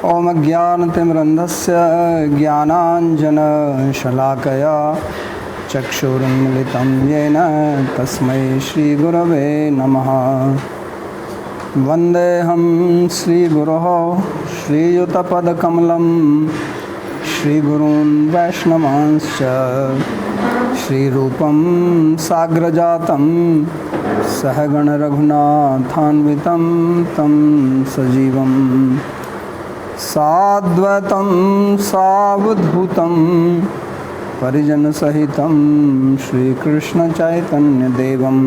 ओम ज्ञानतिमिरन्धस्य ज्ञानाञ्जनशलाकया चक्षुरुन्मिलितं येन तस्मै श्रीगुरवे नमः। वन्देऽहं श्रीगुरोः श्रीयुतपदकमलं श्रीगुरून् वैष्णवांश्च श्रीरूपं साग्रजातं सहगण रघुनाथान्वितं तं सजीवं साद्वैतं सावधूतं परिजनसहितं श्रीकृष्णचैतन्यदेवं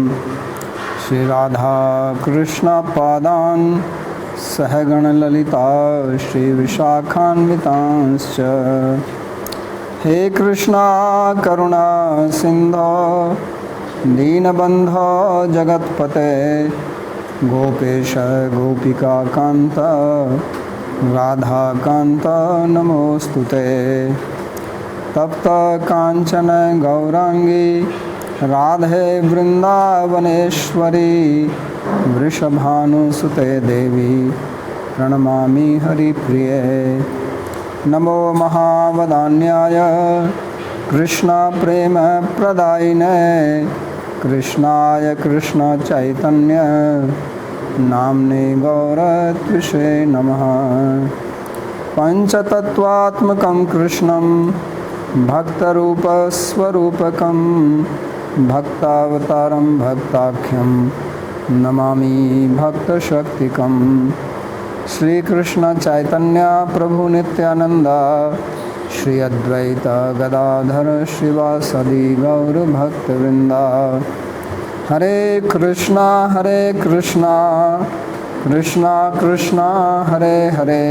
श्रीराधाकृष्णपादान् सहगणललिता श्रीविशाखान्वितांश्च। हे कृष्णा करुणा सिन्धो दीनबन्धो जगत्पते गोपेश गोपिकान्त राधाकान्त नमोऽस्तुते। तप्त कांचन गौरांगी राधे वृंदावनेश्वरी वृषभानुसुते देवी प्रणमामि हरिप्रिये। नमो महावदान्याय कृष्ण प्रेम प्रदायिने कृष्णाय कृष्ण चैतन्य नाम्ने गौरत्विषे नमः। पंचतत्वात्मकं कृष्णं भक्तरूपस्वरूपकं भक्तावतारं भक्ताख्यं नमामि भक्तशक्तिकं। श्रीकृष्ण चैतन्य प्रभु नित्यानंद श्री अद्वैत गदाधर श्रीवासदि गौर भक्तवृंदा। हरे कृष्णा कृष्णा कृष्णा हरे हरे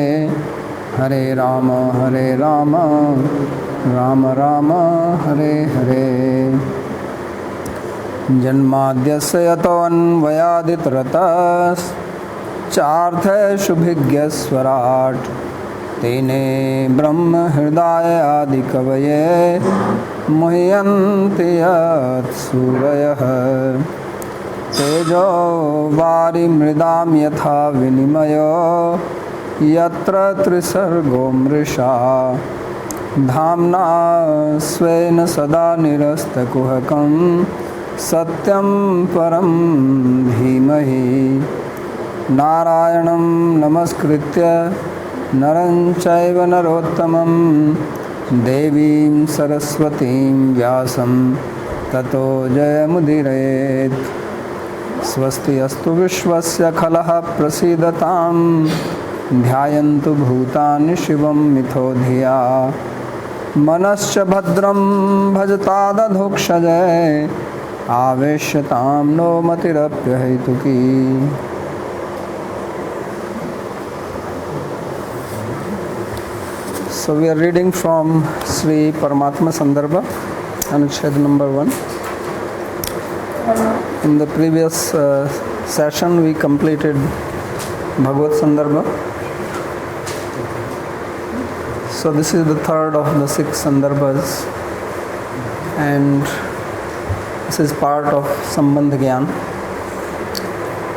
हरे राम राम राम हरे हरे। जन्माद्यस्य यतोऽन्वयादितरतश्चार्थेषुभिज्ञस्वराट् तेने ब्रह्म हृदय आदिकवये मुह्यन्ति यत्सूरयः। तेजो वारिमृदां यथा विनिमयो यत्र त्रिसर्गो मृषा धाम्ना स्वेन सदा निरस्तकुहकं सत्यं परं धीमहि। नारायणं नमस्कृत्य नरं चैव नरोत्तमं देवीं सरस्वतीं व्यासं ततो जयमुदीरयेत्। स्वस्ति अस्तु विश्वस्य खलः प्रसीदतां ध्यायन्तु भूतानि शिवं मिथो धिया। मनश्च भद्रं भजतादधोक्षजय आवेश्यतां no मतिरप्यहेतुकी। So we are reading from Sri Paramatma Sandarbha, Anuchhed number 1. In the previous session we completed Bhagavata Sandarbha. So this is the third of the 6 Sandarbhas, and this is part of sambandhi-gyan.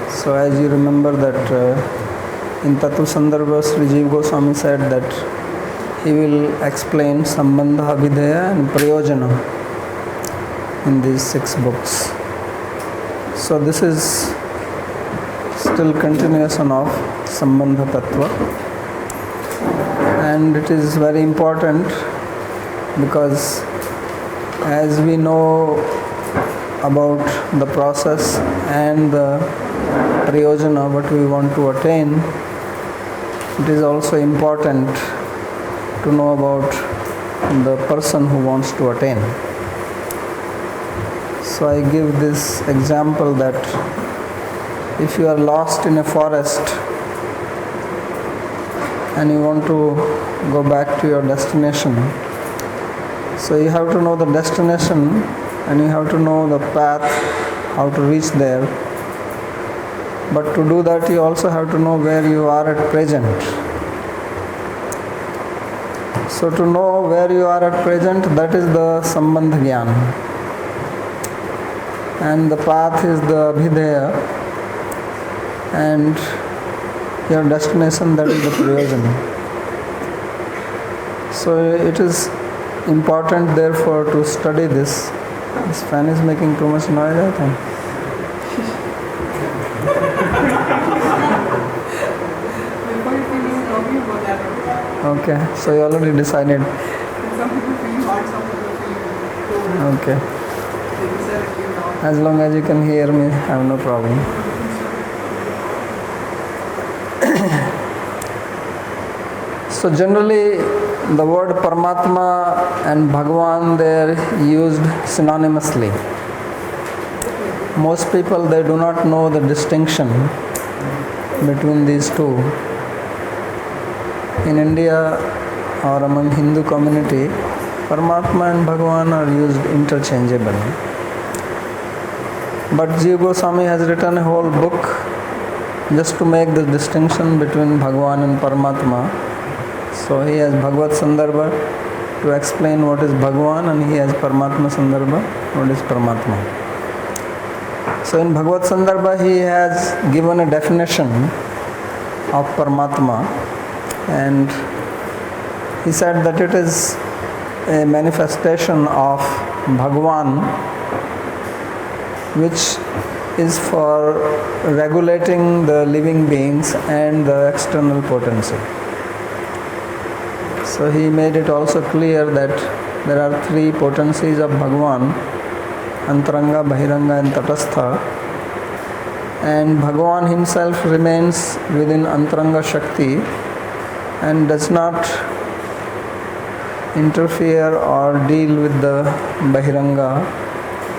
So as you remember that in Tattva Sandarbha, Sri JIva GosvamI said that he will explain sambandha, abhidheya and prayojana in these 6 books. So this is still continuation of sambandha-tattva, and it is very important because as we know about the process and the prayojana, what we want to attain, it is also important to know about the person who wants to attain. So I give this example that if you are lost in a forest and you want to go back to your destination, so you have to know the destination and you have to know the path, how to reach there. But to do that you also have to know where you are at present. So to know where you are at present, that is the sambandhi-gyan. And the path is the abhidheya, and your destination, that is the prayojana. So it is important therefore to study this. This fan is making too much noise, I think. Before you finish talking about that. Okay, so you already decided. Some people feel hot, some people feel cold. Okay. They decide to give down. As long as you can hear me, I have no problem. So generally, the word Paramatma and Bhagavan, they are used synonymously. Most people, they do not know the distinction between these two. In India or among Hindu community, Paramatma and Bhagavan are used interchangeably. But JIva Goswami has written a whole book just to make the distinction between Bhagavan and Paramatma. So he has Bhagavata Sandarbha to explain what is Bhagavan, and he has Paramatma Sandarbha, what is Paramatma. So in Bhagavata Sandarbha he has given a definition of Paramatma, and he said that it is a manifestation of Bhagavan which is for regulating the living beings and the external potency. So he made it also clear that there are three potencies of Bhagavan: Antaranga, Bahiranga and Tatastha. And Bhagavan himself remains within Antaranga Shakti and does not interfere or deal with the Bahiranga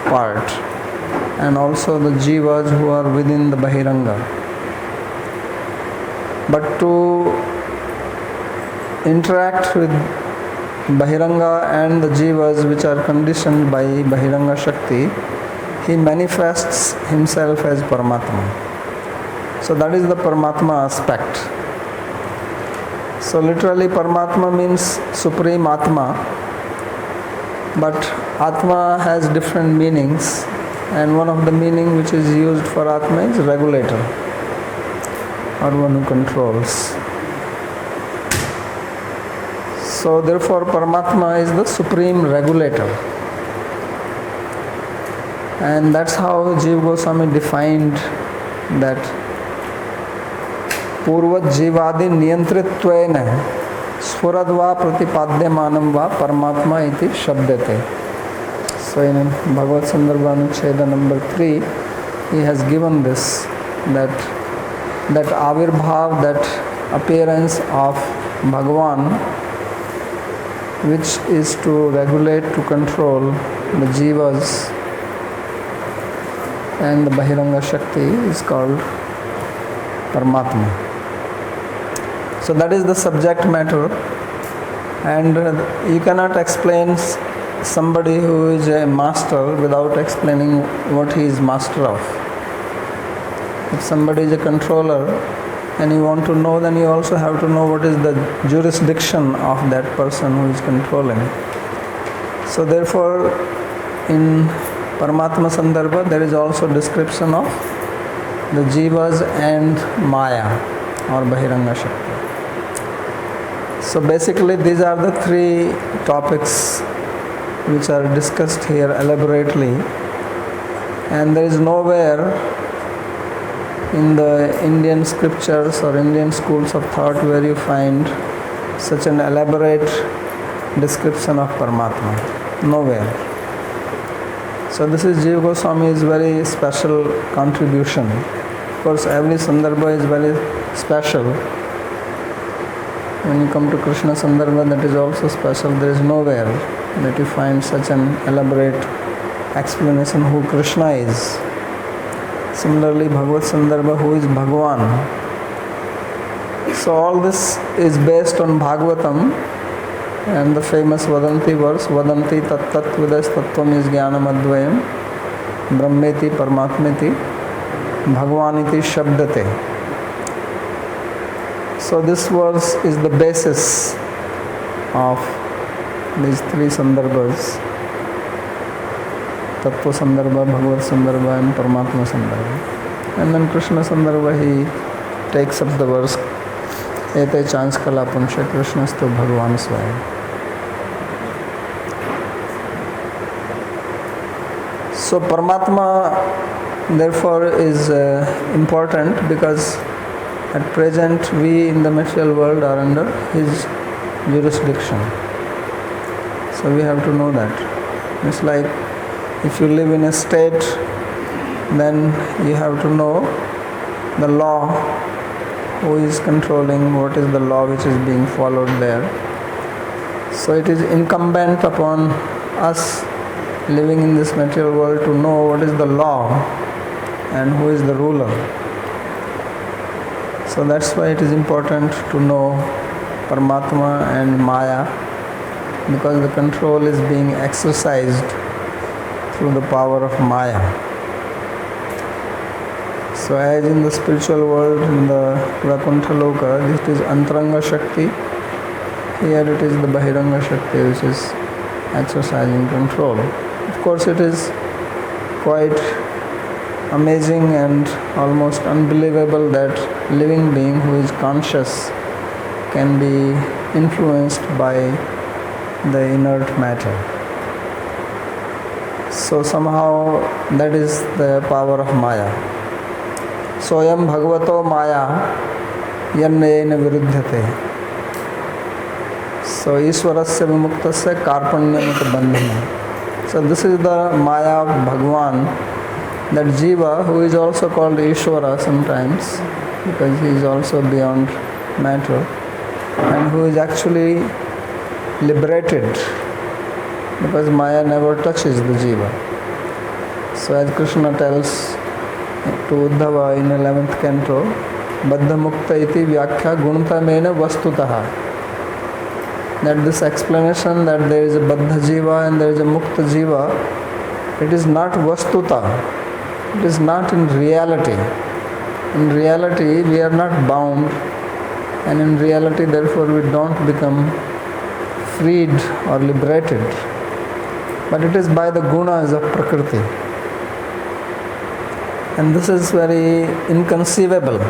part, and also the jivas who are within the Bahiranga. But to interact with Bahiranga and the jivas which are conditioned by Bahiranga Shakti, he manifests himself as Paramatma. So that is the Paramatma aspect. So literally Paramatma means Supreme Atma, but Atma has different meanings, and one of the meaning which is used for Atma is regulator, or one who controls. So therefore Paramatma is the supreme regulator. And that's how JIva Goswami defined that Purvat Jivadi Niyantritvena Sfuradva Pratipadyamanam Va Paramatma iti Shabdate. So in Bhagavata Sandarbha Anucheda number 3, he has given this, that Avirbhav, that appearance of Bhagavan, which is to regulate, to control the jivas and the Bahiranga Shakti, is called Paramatma. So that is the subject matter, and you cannot explain somebody who is a master without explaining what he is master of. If somebody is a controller and you want to know, then you also have to know what is the jurisdiction of that person who is controlling. So therefore, in Paramatma Sandarbha, there is also description of the jivas and Maya or Bahiranga Shakti. So basically, these are the three topics which are discussed here elaborately, and there is nowhere in the Indian scriptures or Indian schools of thought where you find such an elaborate description of Paramatma. Nowhere. So this is JIva Goswami's very special contribution. Of course, every Sandarbha is very special. When you come to Krishna Sandarbha, that is also special. There is nowhere that you find such an elaborate explanation who Krishna is. Similarly, Bhagavata Sandarbha, who is Bhagavan. So all this is based on Bhagavatam and the famous Vadanti verse, Vadanti tat vidas tattvam is jnanam advayam brahmeti paramatmeti bhagavaniti shabdate. So this verse is the basis of these three Sandarbhas: Tattva Sandarbha, Bhagavata Sandarbha and Paramatma Sandarbha. And then Krishna Sandarbha, he takes up the verse Ete chance kala punsha Krishnastu Bhagavan Swayam. So Paramatma therefore is important because at present we in the material world are under his jurisdiction. So we have to know that. It's like if you live in a state, then you have to know the law, who is controlling, what is the law which is being followed there. So it is incumbent upon us living in this material world to know what is the law and who is the ruler. So that's why it is important to know Paramatma and Maya, because the control is being exercised through the power of Maya. So as in the spiritual world, in the Vaikuntha Loka, it is Antaranga Shakti. Here it is the Bahiranga Shakti which is exercising control. Of course it is quite amazing and almost unbelievable that living being who is conscious can be influenced by the inert matter. So somehow that is the power of Maya. Soyam Bhagavato Maya Yannayena Viruddhate. So Ishwarasya Vimuktasya Karpanyamita Bandhana. So this is the Maya of Bhagwan, that Jiva, who is also called Ishvara sometimes, because he is also beyond matter, and who is actually liberated, because Maya never touches the Jiva. So as Krishna tells to Uddhava in 11th canto, Baddha Mukta iti Vyakhya Guntamena Vastutaha. That this explanation that there is a Baddha Jiva and there is a Mukta Jiva, it is not Vastuta. It is not in reality. In reality, we are not bound, and in reality, therefore, we don't become freed or liberated. But it is by the gunas of Prakriti. And this is very inconceivable.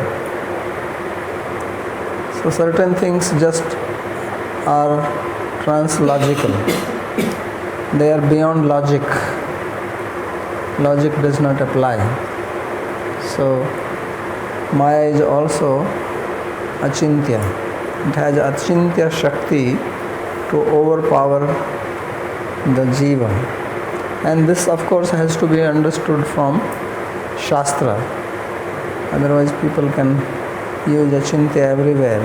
So certain things just are translogical. They are beyond logic. Logic does not apply. So Maya is also achintya. It has achintya shakti to overpower the jiva. And this of course has to be understood from Shastra. Otherwise people can use achintya everywhere.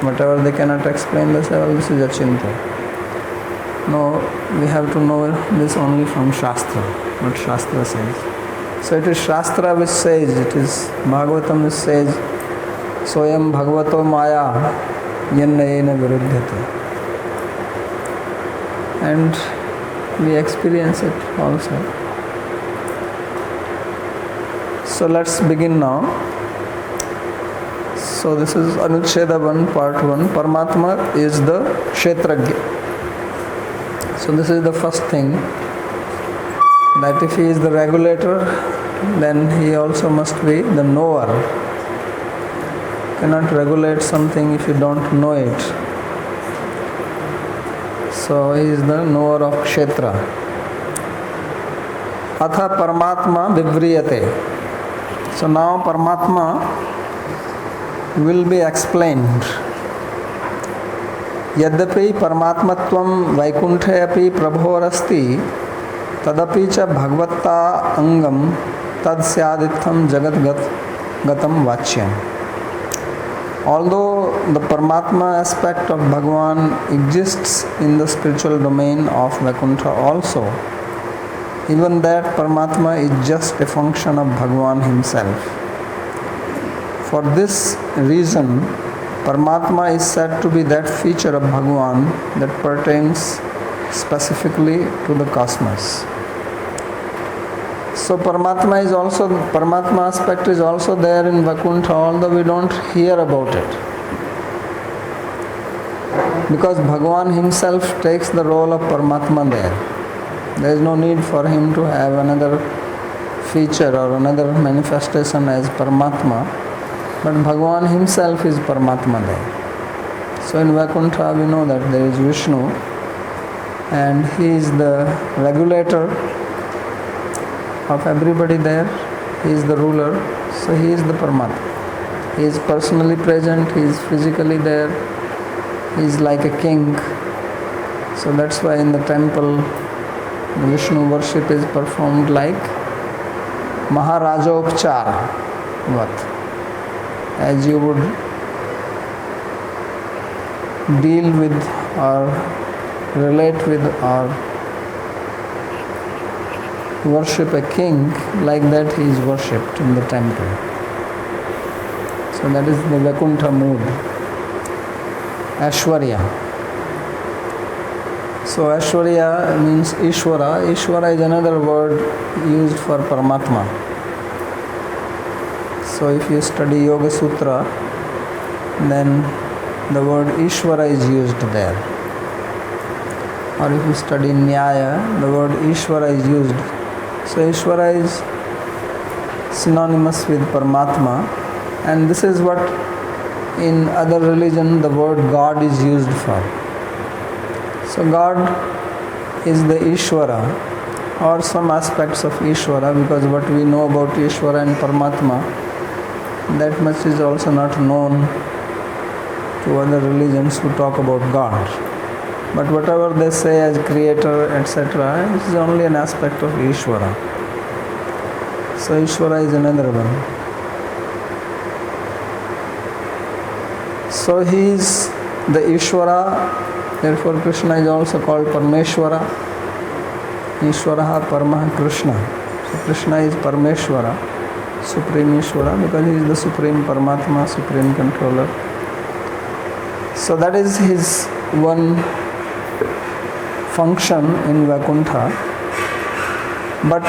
Whatever they cannot explain, they say, well, this is achintya. No, we have to know this only from Shastra, what Shastra says. So it is Shastra which says, it is Bhagavatam which says, Soyam Bhagavato Maya Yannayena Viruddhate. And we experience it also. So let's begin now. So this is Anucheda 1, part 1. Paramatma is the Kshetragya. So this is the first thing, that if he is the regulator, then he also must be the knower. You cannot regulate something if you don't know it. So he is the knower of Kshetra. Atha Paramatma Vivriyate. So now Paramatma will be explained. यद्यपि परमात्मत्वं वैकुंठे अपि प्रभोरस्ति तदपि च भगवत्ता अंगम तत्स्यादित्थं जगद्गतं वाच्यम्. Although the Paramatma aspect of Bhagwan exists in the spiritual domain of Vaikuntha also, even that Paramatma is just a function of Bhagwan himself. For this reason, Paramatma is said to be that feature of Bhagwan that pertains specifically to the cosmos. So Paramatma aspect is also there in Vaikuntha, although we don't hear about it. Because Bhagwan himself takes the role of Paramatma there. There is no need for him to have another feature or another manifestation as Paramatma. But Bhagwan himself is Paramatma there. So in Vaikuntha we know that there is Vishnu and he is the regulator of everybody there. He is the ruler, so he is the Paramatma. He is personally present, he is physically there, he is like a king. So that's why in the temple, the Vishnu worship is performed like Maharajopchar vat, as you would deal with or relate with or worship a king, like that he is worshipped in the temple. So that is the Vaikuntha mood. Aishwarya. So Aishwarya means Ishvara. Ishvara is another word used for Paramatma. So if you study Yoga Sutra, then the word Ishvara is used there. Or if you study Nyaya, the word Ishvara is used. So Ishvara is synonymous with Paramatma, and this is what in other religion the word God is used for. So God is the Ishvara or some aspects of Ishvara, because what we know about Ishvara and Paramatma, that much is also not known to other religions who talk about God. But whatever they say as creator, etc., is only an aspect of Ishvara. So Ishvara is another one. So he is the Ishvara, therefore Krishna is also called Parameshwara. Ishvaraha Paramaha Krishna. So Krishna is Parameshwara, Supreme Ishvara, because he is the Supreme Paramatma, Supreme Controller. So that is his one function in Vaikuntha. But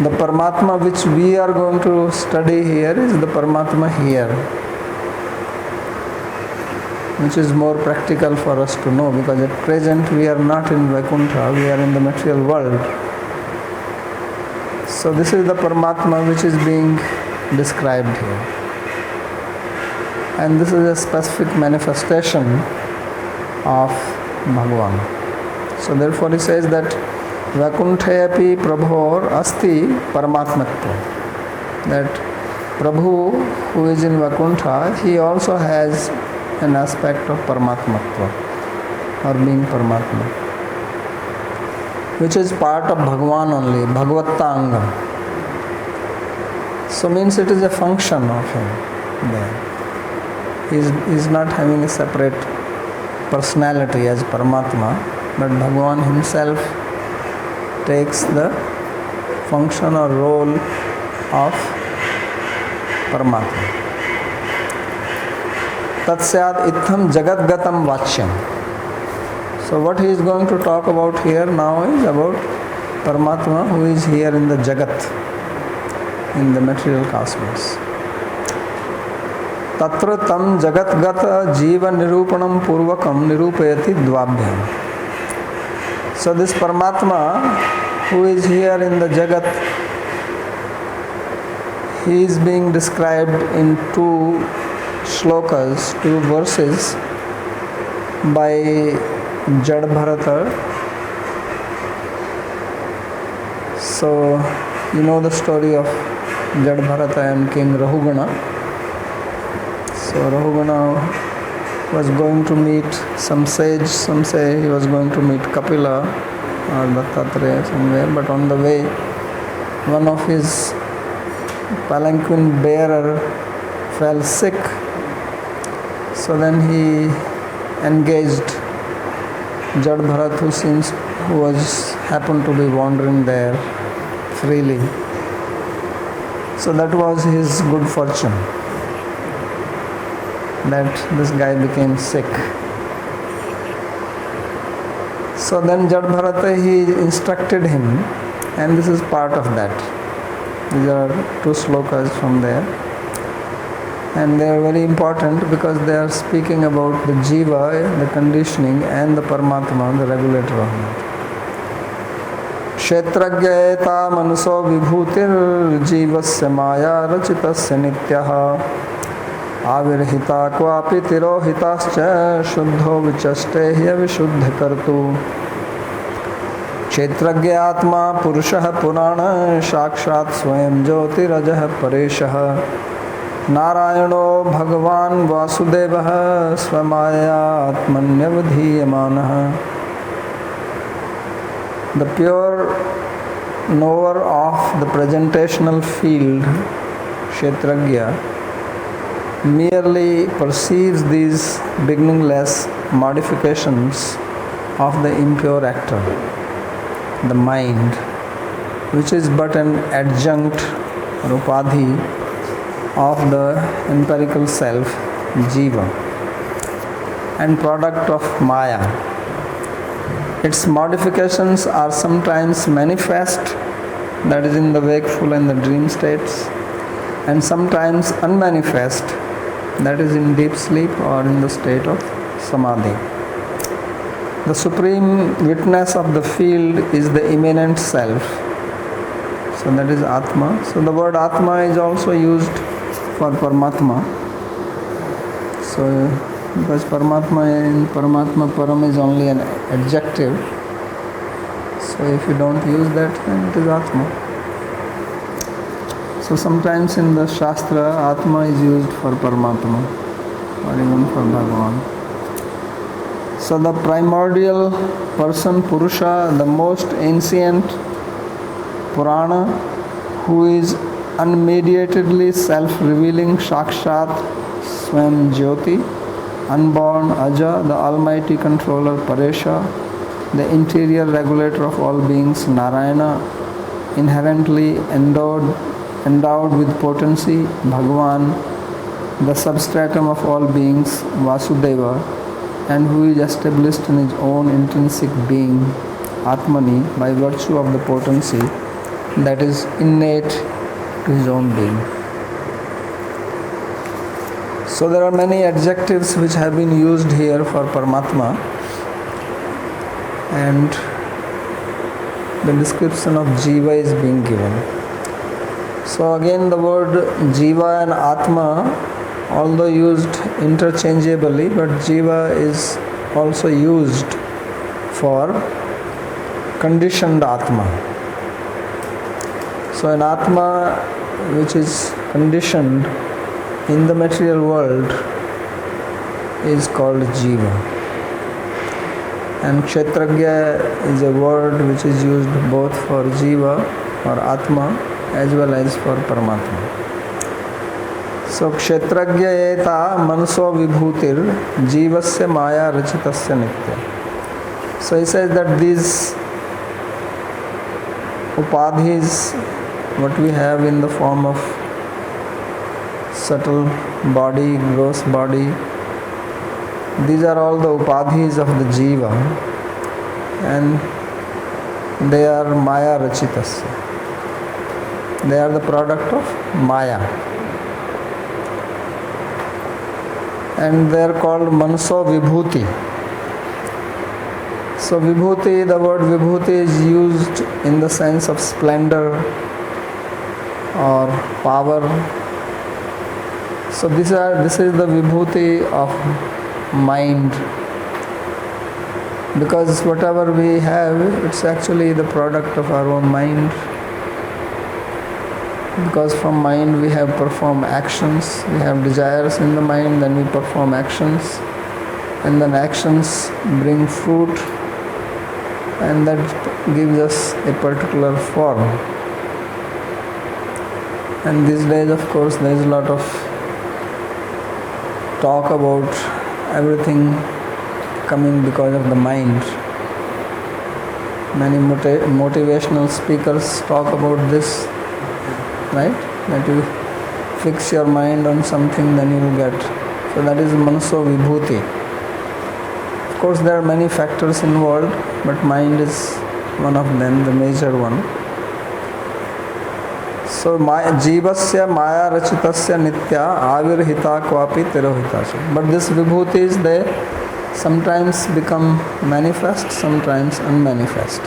the Paramatma which we are going to study here is the Paramatma here, which is more practical for us to know, because at present we are not in Vaikuntha, we are in the material world. So this is the Paramatma which is being described here. And this is a specific manifestation of Bhagavan. So therefore he says that Vaikunthayapi Prabhor Asti Paramatmatva. That Prabhu who is in Vaikuntha, he also has an aspect of Paramatmatva or being Paramatma, which is part of Bhagavan only, Bhagavatta. So means it is a function of him there. He is not having a separate personality as Paramatma, but Bhagavan himself takes the function or role of Paramatma. Tatsyad itham jagatgatam vachyam. So what he is going to talk about here now is about Paramatma who is here in the Jagat, in the material cosmos. Tatra tam jagatgata jiva nirupanam purvakam nirupayati dvabhyam. So this Paramatma who is here in the Jagat, he is being described in two shlokas, two verses by Jadbharata. So you know the story of Jadbharata and King Rahugana. So Rahugana was going to meet some sage, some say he was going to meet Kapila or Dattatreya somewhere, but on the way one of his palanquin bearer fell sick. So then he engaged Jadbharat, who happened to be wandering there freely. So that was his good fortune, that this guy became sick. So then Jadbharata, he instructed him, and this is part of that. These are two slokas from there, and they are very important because they are speaking about the jiva, the conditioning, and the Paramatma, the regulator of it. Kshetrajyeta manuso vibhutir jivasya maya rachitasya nityaha avirhita kvapi tirohitascha shuddho vichaste hya vishuddha kartu क्षेत्रज्ञात्मा पुरुषः पुराण साक्षात् स्वयं ज्योतिरजः परेशः नारायणो भगवान् वासुदेवः स्वमायात्मन्यवधीयमानः. The pure knower of the presentational field, Kshetragya, merely perceives these beginningless modifications of the impure actor, the mind, which is but an adjunct or upadhi of the empirical self, Jiva, and product of Maya. Its modifications are sometimes manifest, that is in the wakeful and the dream states, and sometimes unmanifest, that is in deep sleep or in the state of samadhi. The supreme witness of the field is the immanent self. So that is Atma. So the word Atma is also used for Paramatma. So because Paramatma in Paramatma Param is only an adjective. So if you don't use that, then it is Atma. So sometimes in the Shastra, Atma is used for Paramatma or even for Bhagavan. So the primordial person, Purusha, the most ancient Purana, who is unmediatedly self-revealing Sakshat Swam Jyoti, unborn Aja, the almighty controller Paresha, the interior regulator of all beings Narayana, inherently endowed with potency Bhagavan, the substratum of all beings Vasudeva, and who is established in his own intrinsic being Atmani by virtue of the potency that is innate to his own being. So there are many adjectives which have been used here for Paramatma, and the description of Jiva is being given. So again the word Jiva and Atma, although used interchangeably, but Jiva is also used for conditioned Atma. So an Atma which is conditioned in the material world is called Jiva. And Kshetragya is a word which is used both for Jiva or Atma as well as for Paramatma. So Kshetragya eta manso vibhutir jivasya maya rachitasya nitya. So he says that these upadhis, what we have in the form of subtle body, gross body, these are all the upadhis of the Jiva, and they are Maya Rachitasya. They are the product of Maya. And they are called Manso Vibhuti. So Vibhuti, the word Vibhuti is used in the sense of splendor or power. So this is the Vibhuti of mind, because whatever we have, it's actually the product of our own mind, because from mind we have performed actions, we have desires in the mind, then we perform actions, and then actions bring fruit, and that gives us a particular form. And these days, of course, there is a lot of talk about everything coming because of the mind. Many motivational speakers talk about this, right? That you fix your mind on something, then you will get. So that is Manso Vibhuti. Of course, there are many factors involved, but mind is one of them, the major one. So Jivasya Maya Rachitasya Nitya Avirhita Kvapi Tirohita. But this Vibhutis, they sometimes become manifest, sometimes unmanifest.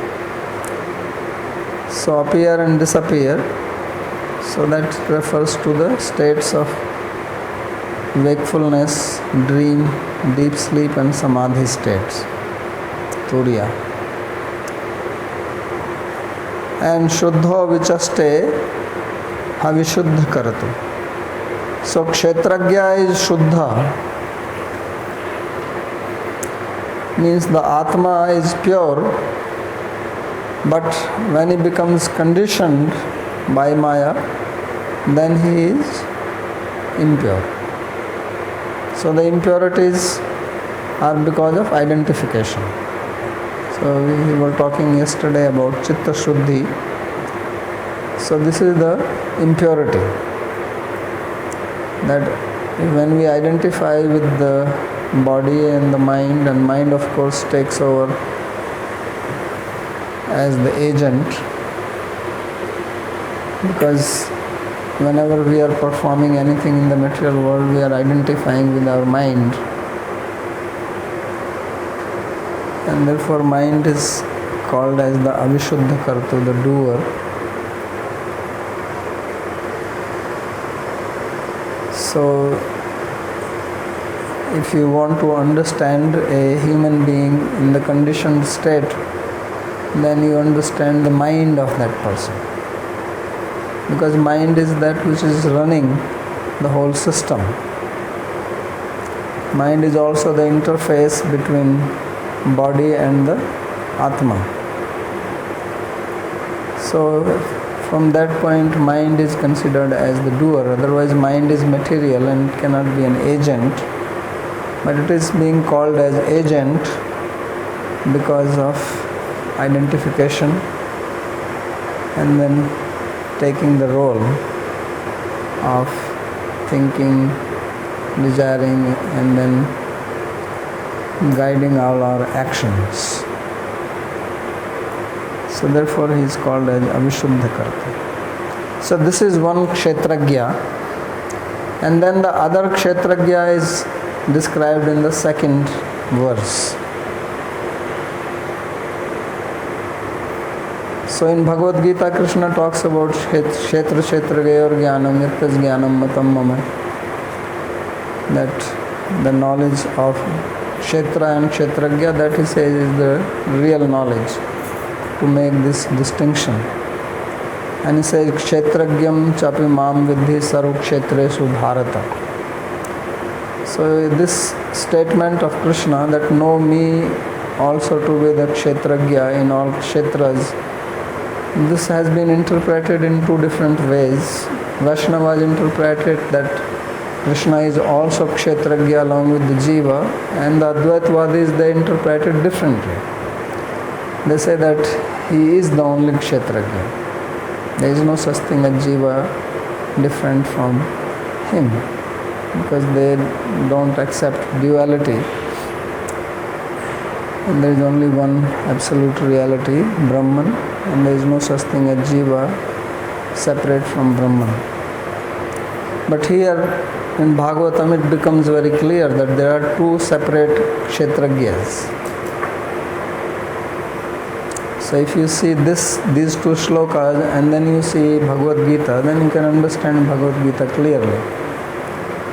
So appear and disappear. So that refers to the states of wakefulness, dream, deep sleep and samadhi states, turiya. and Shuddho Vichaste Havishuddha Karatu. So Kshetragya is Shuddha, means the Atma is pure, but when he becomes conditioned by Maya, then he is impure. So the impurities are because of identification. So we were talking yesterday about Chitta Shuddhi. So this is the impurity, that when we identify with the body and the mind, and mind of course takes over as the agent, because whenever we are performing anything in the material world, we are identifying with our mind, and therefore mind is called as the Avishuddha Kartu, the doer. So if you want to understand a human being in the conditioned state, then you understand the mind of that person, because mind is that which is running the whole system. Mind is also the interface between body and the Atma. So from that point, mind is considered as the doer. Otherwise mind is material and cannot be an agent, but it is being called as agent because of identification and then taking the role of thinking, desiring, and then guiding all our actions. So therefore he is called as Avishuddha Karta. So this is one Kshetragya, and then the other Kshetragya is described in the second verse. So in Bhagavad Gita, Krishna talks about Kshetra Kshetragayor Jnanam Yattas Jnanam Matam Mama, that the knowledge of Kshetra and Kshetragya, that he says is the real knowledge, to make this distinction. And he says Kshetragyam chapi mam vidhi sarv kshetreshu bharata. So this statement of Krishna, that know me also to be the Kshetragya in all Kshetras, this has been interpreted in two different ways. Vaishnavas interpreted that Krishna is also Kshetragya along with the Jiva, and the Advaitvadis, they interpret it differently. They say that he is the only Kshetragya. There is no such thing as Jiva different from him, because they don't accept duality. And there is only one absolute reality, Brahman, and there is no such thing as Jiva separate from Brahman. But here in Bhagavatam it becomes very clear that there are two separate Kshetragyas. So if you see these two shlokas and then you see Bhagavad Gita, then you can understand Bhagavad Gita clearly.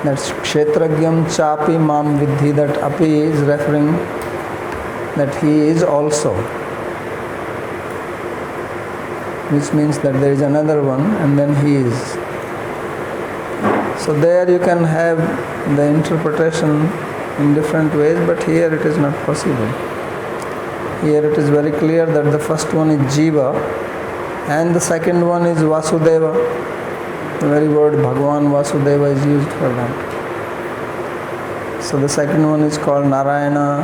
That Kshetragyam chapi mam vidhi, that api is referring that he is also, which means that there is another one and then he is. So there you can have the interpretation in different ways, but here it is not possible. Here it is very clear that the first one is Jiva and the second one is Vasudeva. The very word Bhagavan Vasudeva is used for that. So the second one is called Narayana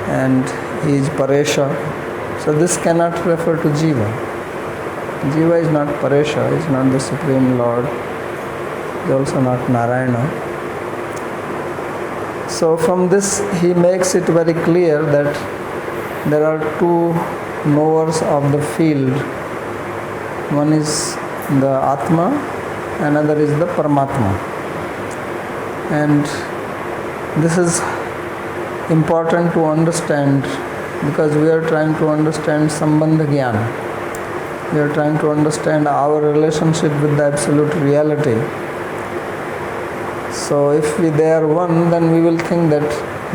and he is Paresha. So this cannot refer to Jiva. Jiva is not Paresha, is not the Supreme Lord, is also not Narayana. So from this he makes it very clear that there are two knowers of the field. One is the Atma, another is the Paramatma. And this is important to understand, because we are trying to understand sambandhi-tattva. We are trying to understand our relationship with the absolute reality. So if they are one, then we will think that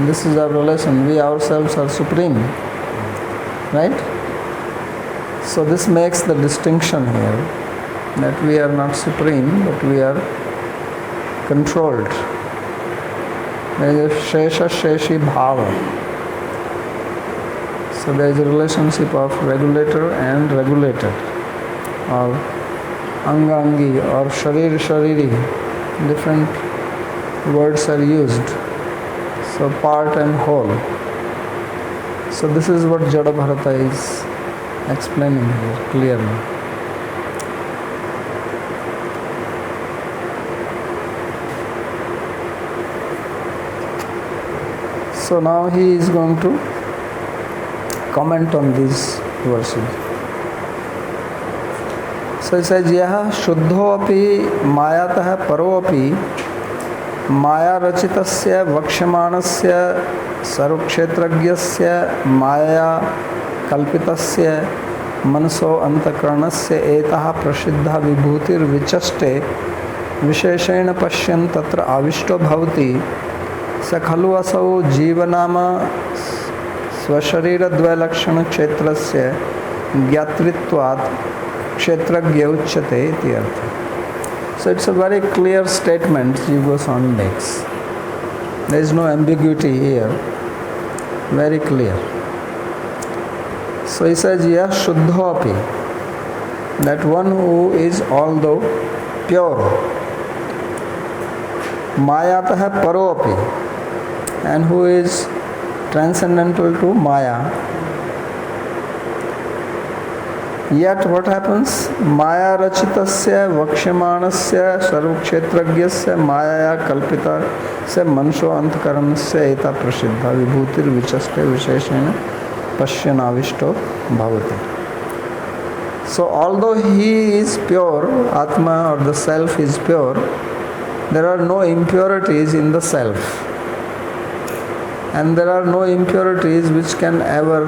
this is our relation. We ourselves are supreme. Right? So this makes the distinction here that we are not supreme, but we are controlled. There is a Shesha Sheshi Bhava. So there is a relationship of regulator and regulated, or Angangi or Sharir Shariri. Different words are used. So part and whole. So this is what Jada Bharata is explaining here clearly. So now he is going to comment on these verses. So he says, Yaha shuddho api mayatah paro api maya rachitasya vakshamanasya sarvkshetragyasya maya kalpitasya manaso antakaranasya etah prasiddha vibhutir vichaste visheshena pashyan tatra avishto bhavati स खलु असौ जीवनाम स्वशरीरद्वयलक्षण क्षेत्रस्य ज्ञातृत्वात् क्षेत्रज्ञ उच्यते इति अर्थ. So it's a very clear statement Jiva Goswami makes. There is no ambiguity here. Very clear. So he says, yeah, shuddho api, that one who is although pure, mayatah paro api, and who is transcendental to Maya. Yet what happens? Maya rachitasya vakshamanasya sarvkshetragyasya maya kalpita se mansho antakaranasya eta prasiddha vibhutir vichaste visheshena pasyanavishto bhavati. So although he is pure, Atma or the self is pure, there are no impurities in the self. And there are no impurities which can ever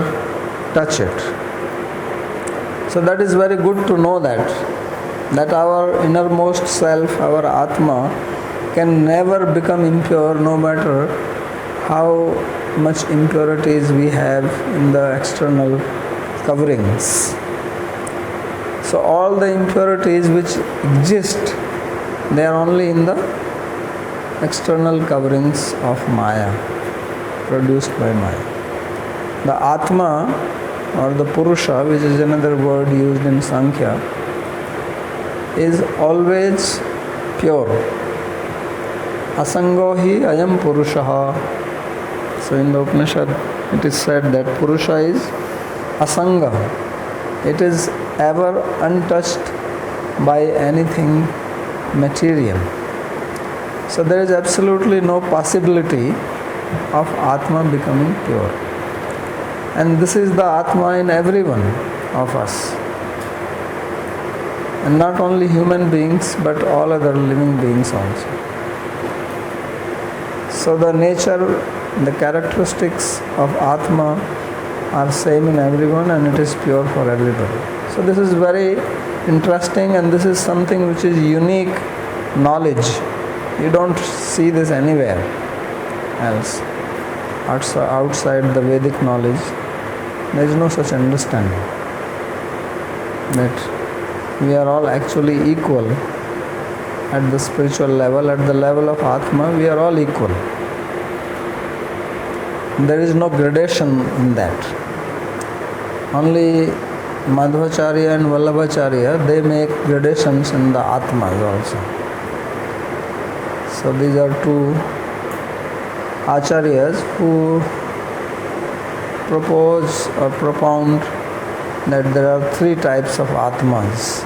touch it. So that is very good to know that our innermost self, our Atma, can never become impure no matter how much impurities we have in the external coverings. So all the impurities which exist, they are only in the external coverings of Maya, produced by Maya. The Atma or the Purusha, which is another word used in Sankhya, is always pure. Asango hi ayam Purushaha. So in the Upanishad it is said that Purusha is Asanga. It is ever untouched by anything material. So there is absolutely no possibility of Atma becoming pure. And this is the Atma in every one of us. And not only human beings, but all other living beings also. So the nature, the characteristics of Atma are same in everyone, and it is pure for everybody. So this is very interesting, and this is something which is unique knowledge. You don't see this anywhere else. Outside the Vedic knowledge, there is no such understanding that we are all actually equal at the spiritual level. At the level of Atma, we are all equal. There is no gradation in that. Only Madhvacharya and Vallabhacharya, they make gradations in the Atmas also. So these are two Acharyas who propose or propound that there are three types of Atmas.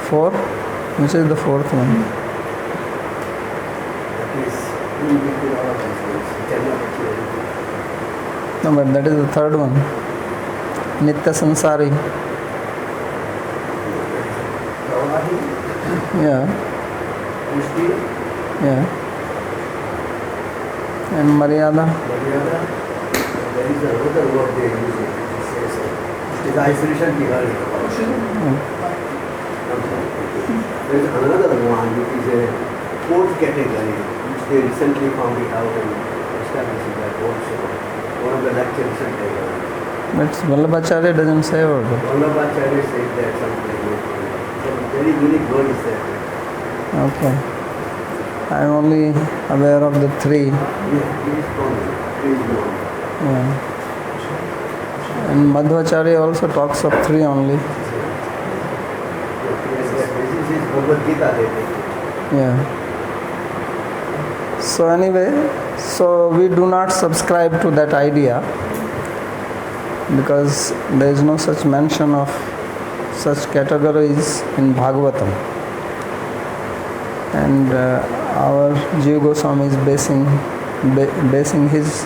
Four? Which is the fourth one? No, but that is the third one. Nitya Sansari. Yeah. Yeah. And Maryada. There is another word they use. It is isolation. There is another one which is a fourth category which they recently found it out and established that also. One of the lectures But Vallabhacharya doesn't say about it. Vallabhacharya said that something. Some very unique word is that. Okay. I am only aware of the three. Yeah, he is common. He is known. Yeah. And Madhvacharya also talks of three only. Yes, this is Bhagavad Gita, they think. Yeah. So anyway, so we do not subscribe to that idea because there is no such mention of such categories in Bhagavatam. And our JIva Gosvami is basing his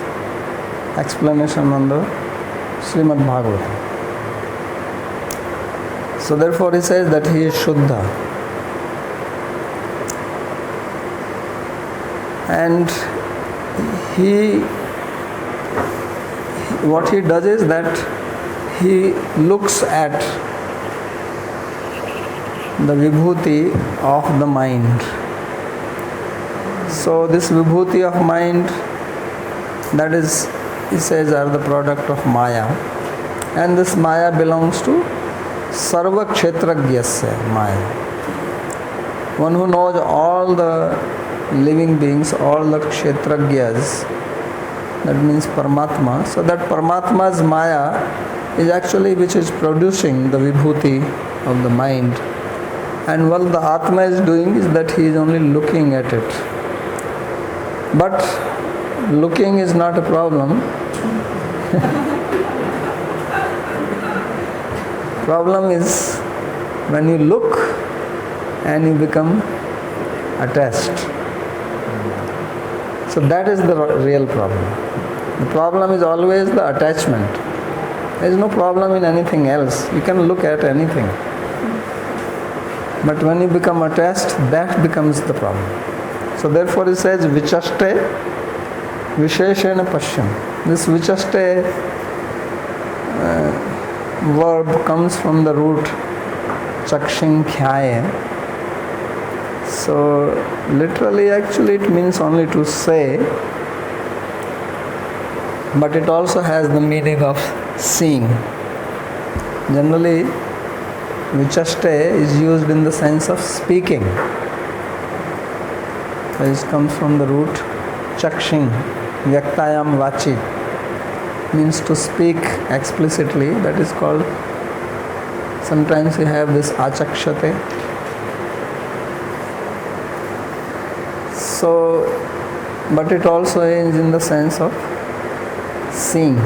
explanation on the Śrīmad-Bhāgavata. So therefore he says that he is Shuddha. And what he does is that he looks at the vibhuti of the mind. So this vibhuti of mind, that is, he says, are the product of Maya. And this Maya belongs to Sarva Kshetragyasya Maya. One who knows all the living beings, all the Kshetragyas, that means Paramatma. So that Paramatma's Maya is actually which is producing the vibhuti of the mind. And what the Atma is doing is that he is only looking at it. But looking is not a problem. Problem is when you look and you become attached. So that is the real problem. The problem is always the attachment. There is no problem in anything else. You can look at anything. But when you become attached, that becomes the problem. So therefore he says, Vichaste Visheshena Pashyam. This Vichaste verb comes from the root Chakshin Khyaye. So literally actually it means only to say, but it also has the meaning of seeing. Generally Vichaste is used in the sense of speaking. This comes from the root Chakshin, Vyaktayam Vachi, means to speak explicitly. That is called, sometimes we have this Achakshate. So, but it also is in the sense of seeing.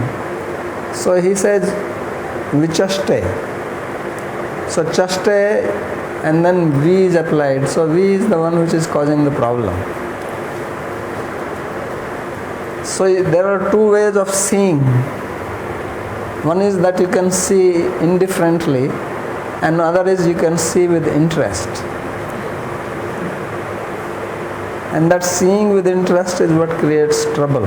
So he says Vichaste. So chaste and then V is applied. So V is the one which is causing the problem. So there are two ways of seeing. One is that you can see indifferently, and other is you can see with interest. And that seeing with interest is what creates trouble.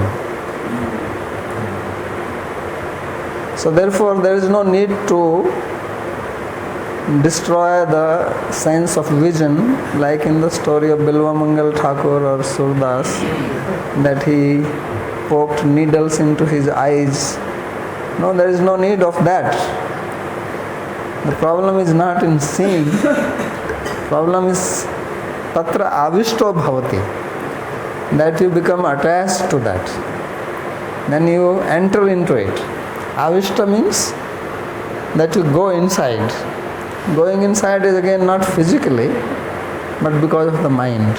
So therefore there is no need to destroy the sense of vision, like in the story of Bilvamangal Thakur or Surdas, that he poked needles into his eyes. No, there is no need of that. The problem is not in seeing. Problem is tatra avishto bhavati, that you become attached to that. Then you enter into it. Avishta means that you go inside. Going inside is again not physically, but because of the mind.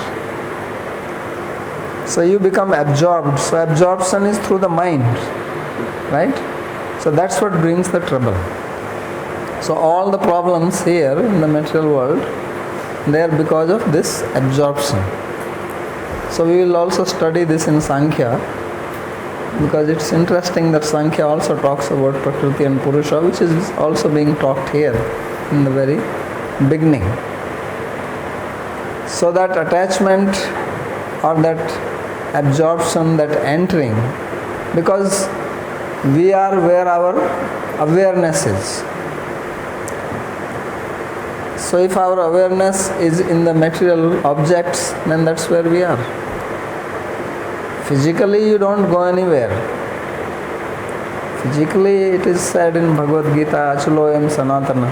So you become absorbed. So absorption is through the mind, right? So that's what brings the trouble. So all the problems here in the material world, they are because of this absorption. So we will also study this in Sankhya, because it's interesting that Sankhya also talks about Prakriti and Purusha, which is also being talked here in the very beginning. So that attachment or that absorption, that entering, because we are where our awareness is. So if our awareness is in the material objects, then that's where we are. Physically you don't go anywhere. Physically, it is said in Bhagavad Gita, Achaloyam Sanatana,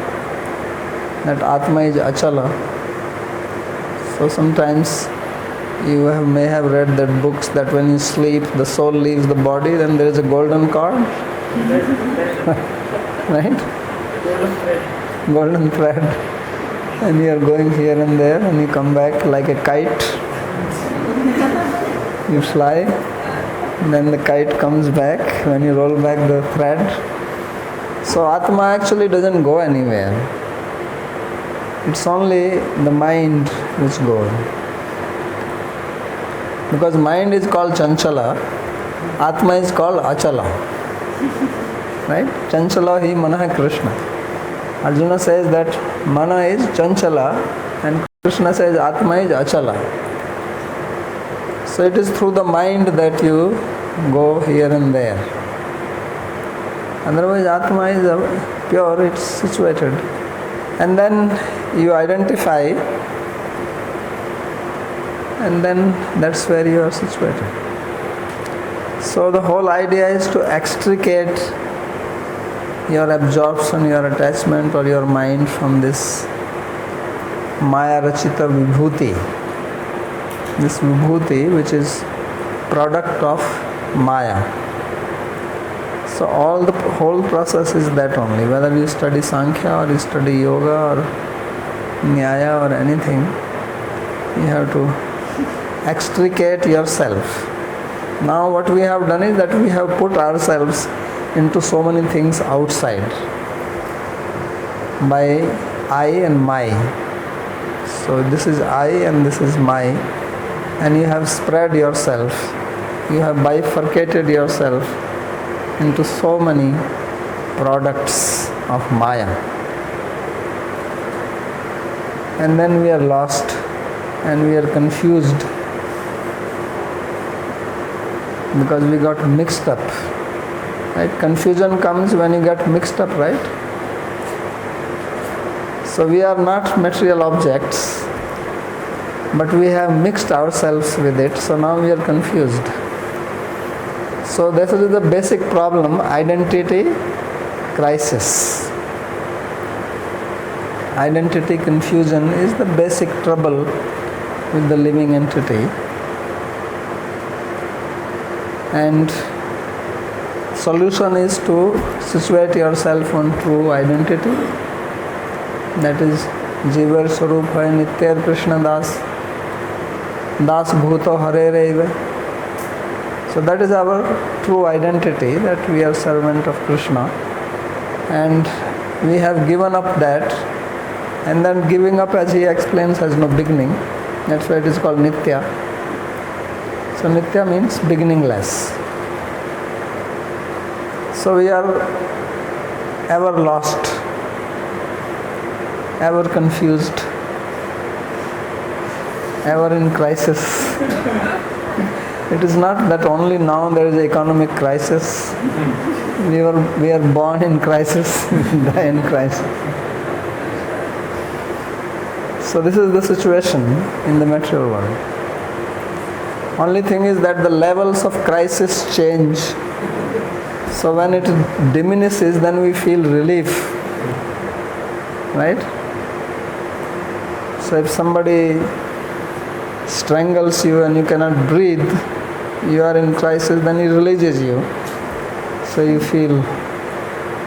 that Atma is Achala. So sometimes you may have read that books that when you sleep, the soul leaves the body, then there is a golden cord. Right? Golden thread. And you are going here and there and you come back like a kite. You fly, and then the kite comes back when you roll back the thread. So Atma actually doesn't go anywhere. It's only the mind which goes. Because mind is called Chanchala, Atma is called Achala. Right? Chanchala hi Mana Krishna. Arjuna says that Mana is Chanchala and Krishna says Atma is Achala. So it is through the mind that you go here and there. Otherwise Atma is pure, it's situated. And then you identify, and then that's where you are situated. So the whole idea is to extricate your absorption, your attachment or your mind from this Maya Rachita Vibhuti. This Vibhuti which is product of Maya. So the whole process is that only. Whether you study Sankhya or you study Yoga or Nyaya or anything, you have to extricate yourself. Now what we have done is that we have put ourselves into so many things outside by I and my. So this is I and this is my, and you have spread yourself, you have bifurcated yourself into so many products of Maya. And then we are lost and we are confused because we got mixed up. Right? Confusion comes when you get mixed up, right? So we are not material objects, but we have mixed ourselves with it, so now we are confused. So this is the basic problem, identity crisis. Identity confusion is the basic trouble with the living entity. And solution is to situate yourself on true identity. That is Jiva Swarupa Nityar Krishna Das, Das Bhuto Hare Reva. So that is our true identity, that we are servant of Krishna. And we have given up that. And then giving up, as he explains, has no beginning. That's why it is called Nitya. So Nitya means beginningless. So we are ever lost, ever confused, ever in crisis. It is not that only now there is an economic crisis. We are born in crisis, die in crisis. So this is the situation in the material world. Only thing is that the levels of crisis change. So when it diminishes, then we feel relief. Right? So if somebody strangles you and you cannot breathe, you are in crisis, then he releases you. So you feel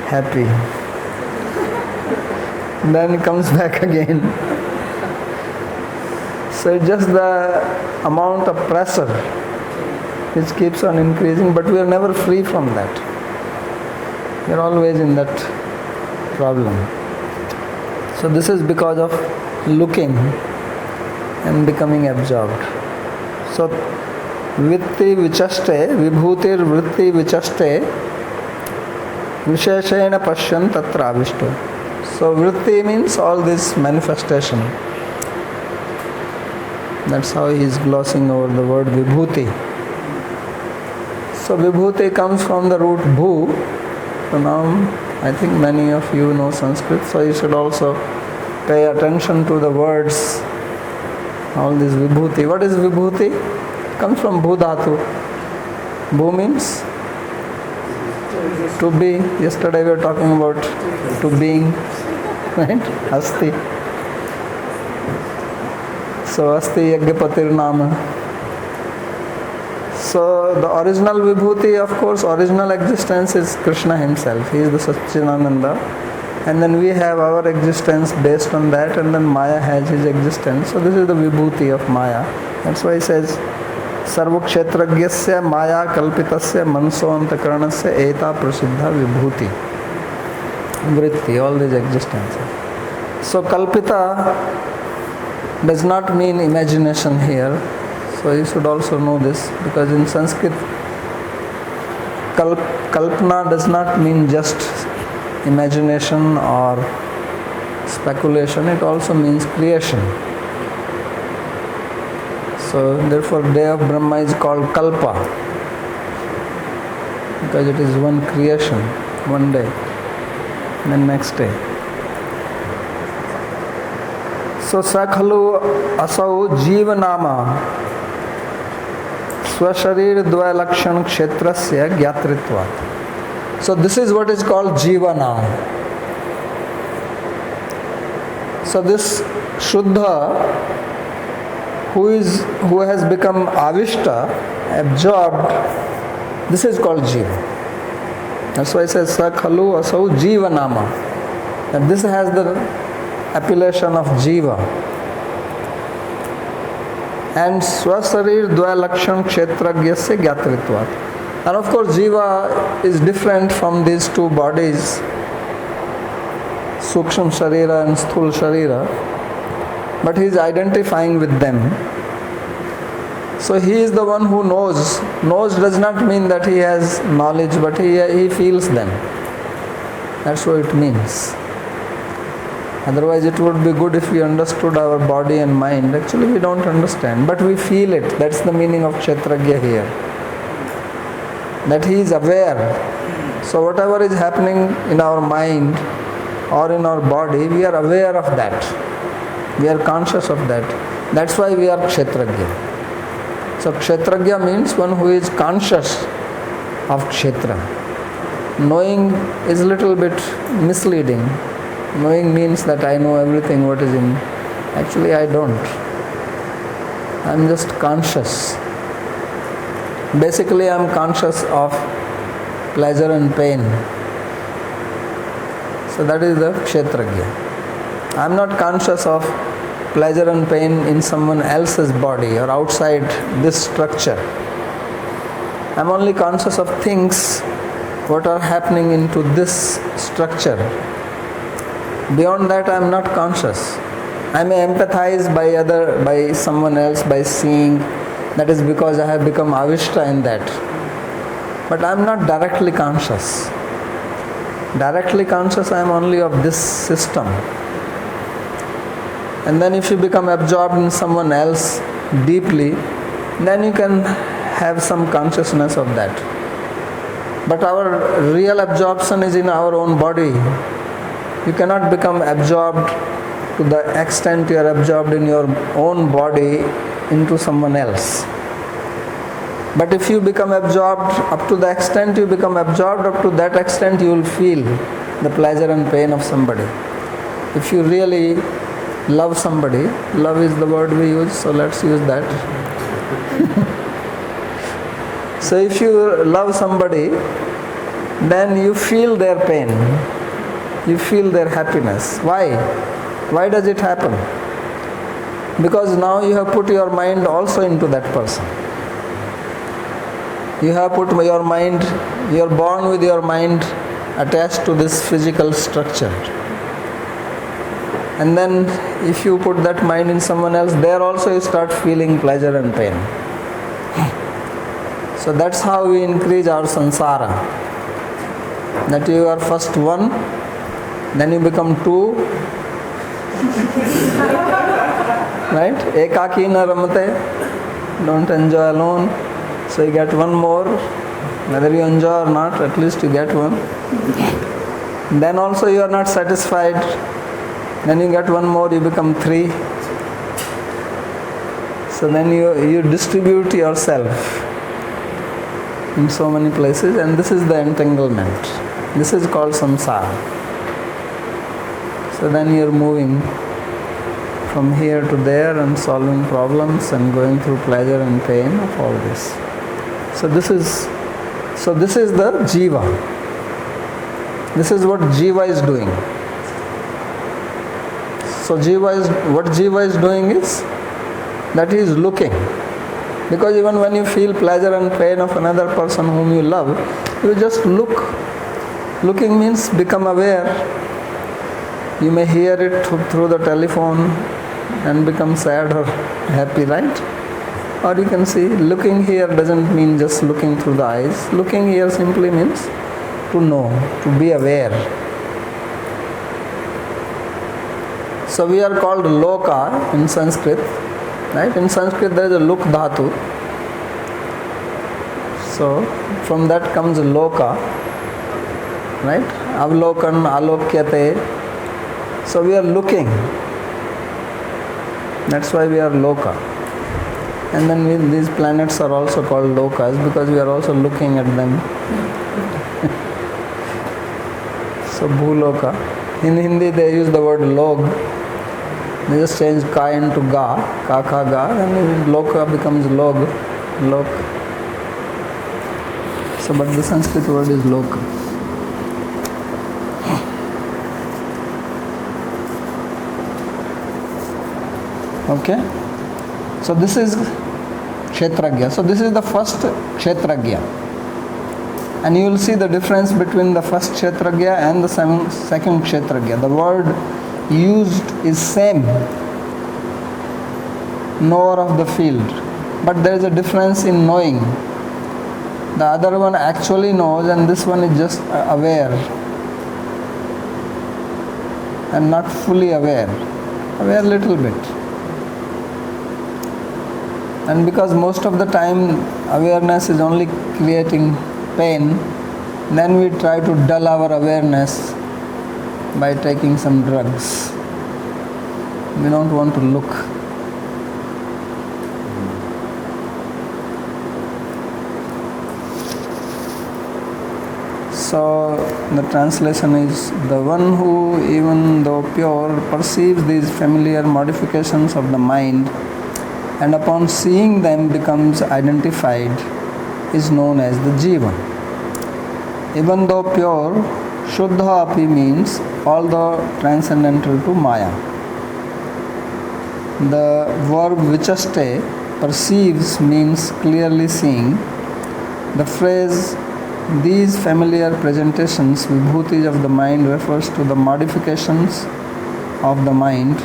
happy. Then it comes back again. So it's just the amount of pressure which keeps on increasing, but we are never free from that. We are always in that problem. So this is because of looking and becoming absorbed. So vritti vichaste, vibhutir vritti vichaste, visheshena pashyan tatra avishto. So vritti means all this manifestation. That's how he is glossing over the word vibhuti. So vibhuti comes from the root bhu. So now I think many of you know Sanskrit, so you should also pay attention to the words. All this vibhuti. What is vibhuti? Comes from bhu dhatu. Bhu means To be. Yesterday we were talking about to being, right? Asti. So Asti Yagyapatir Nama. So the original Vibhuti, of course, original existence is Krishna himself. He is the Satchidananda. And then we have our existence based on that, and then Maya has his existence. So this is the Vibhuti of Maya. That's why he says, Sarvakshetragyasya Maya Kalpitasya Manso Antakaranasya Eta Prasiddha Vibhuti. Vritti, all these existences. So Kalpita does not mean imagination here. So you should also know this, because in Sanskrit, Kalpana does not mean just imagination or speculation, it also means creation. So therefore day of Brahma is called Kalpa, because it is one creation, one day, and then next day. So Sakhalu Asau Jiva Nama Swasharir Dvalakshan Kshetrasya Gyatritva. So this is what is called Jiva now. So this Shuddha, who has become Avishta, absorbed, this is called Jiva. That's why it says Sakhalu Asau Jiva Nama. And this has the appellation of Jiva. And Swasarir Dvalakshan Kshetragyasya Gyatritvat. And of course Jiva is different from these two bodies, Sukshma Sharira and Sthul Sharira, but he is identifying with them. So he is the one who knows. Knows does not mean that he has knowledge, but he feels them. That's what it means. Otherwise it would be good if we understood our body and mind. Actually we don't understand, but we feel it. That's the meaning of Kshetragya here. That he is aware. So whatever is happening in our mind or in our body, we are aware of that. We are conscious of that. That's why we are Kshetragya. So Kshetragya means one who is conscious of Kshetra. Knowing is a little bit misleading. Knowing means that I know everything what is in. Actually I don't. I am just conscious. Basically I am conscious of pleasure and pain. So that is the Kshetragya. I am not conscious of pleasure and pain in someone else's body or outside this structure. I am only conscious of things what are happening into this structure. Beyond that I am not conscious. I may empathize by someone else by seeing. That is because I have become avishta in that. But I am not directly conscious. Directly conscious I am only of this system. And then if you become absorbed in someone else deeply, then you can have some consciousness of that. But our real absorption is in our own body. You cannot become absorbed to the extent you are absorbed in your own body into someone else. But if you become absorbed, up to the extent you become absorbed, up to that extent you will feel the pleasure and pain of somebody. If you really love somebody, love is the word we use, so let's use that. So if you love somebody, then you feel their pain, you feel their happiness. Why? Why does it happen? Because now you have put your mind also into that person. You have put your mind, you are born with your mind attached to this physical structure. And then if you put that mind in someone else, there also you start feeling pleasure and pain. So that's how we increase our samsara. That you are first one, then you become two, right? Ekaki na ramate, don't enjoy alone. So you get one more, whether you enjoy or not, at least you get one. Then also you are not satisfied, then you get one more, you become three. So then you distribute yourself. in so many places, and this is the entanglement. This is called samsara. So then you're moving from here to there and solving problems and going through pleasure and pain of all this. So this is the jiva. This is what jiva is doing. So what jiva is doing is that he is looking. Because even when you feel pleasure and pain of another person whom you love, you just look. Looking means become aware. You may hear it through the telephone and become sad or happy, right? Or you can see, looking here doesn't mean just looking through the eyes. Looking here simply means to know, to be aware. So we are called loka in Sanskrit, right? In Sanskrit there is a luk dhatu. So from that comes loka, right? Avlokan, alokyate. So we are looking. That's why we are loka. And then these planets are also called lokas because we are also looking at them. So bhuloka. In Hindi they use the word log. They just change ka into ga, ka kha ga, and loka becomes log, lok. So but the Sanskrit word is loka. Okay? So this is kshetragya. So this is the first kshetragya. And you will see the difference between the first kshetragya and the second kshetragya. The word used is same, knower of the field, but there is a difference in knowing. The other one actually knows and this one is just aware and not fully aware a little bit. And because most of the time awareness is only creating pain, then we try to dull our awareness by taking some drugs. We don't want to look. So the translation is, the one who, even though pure, perceives these familiar modifications of the mind and upon seeing them becomes identified is known as the jiva. Even though pure, Shuddha api means although transcendental to Maya. The verb vichaste, perceives, means clearly seeing. The phrase these familiar presentations, vibhutis of the mind, refers to the modifications of the mind,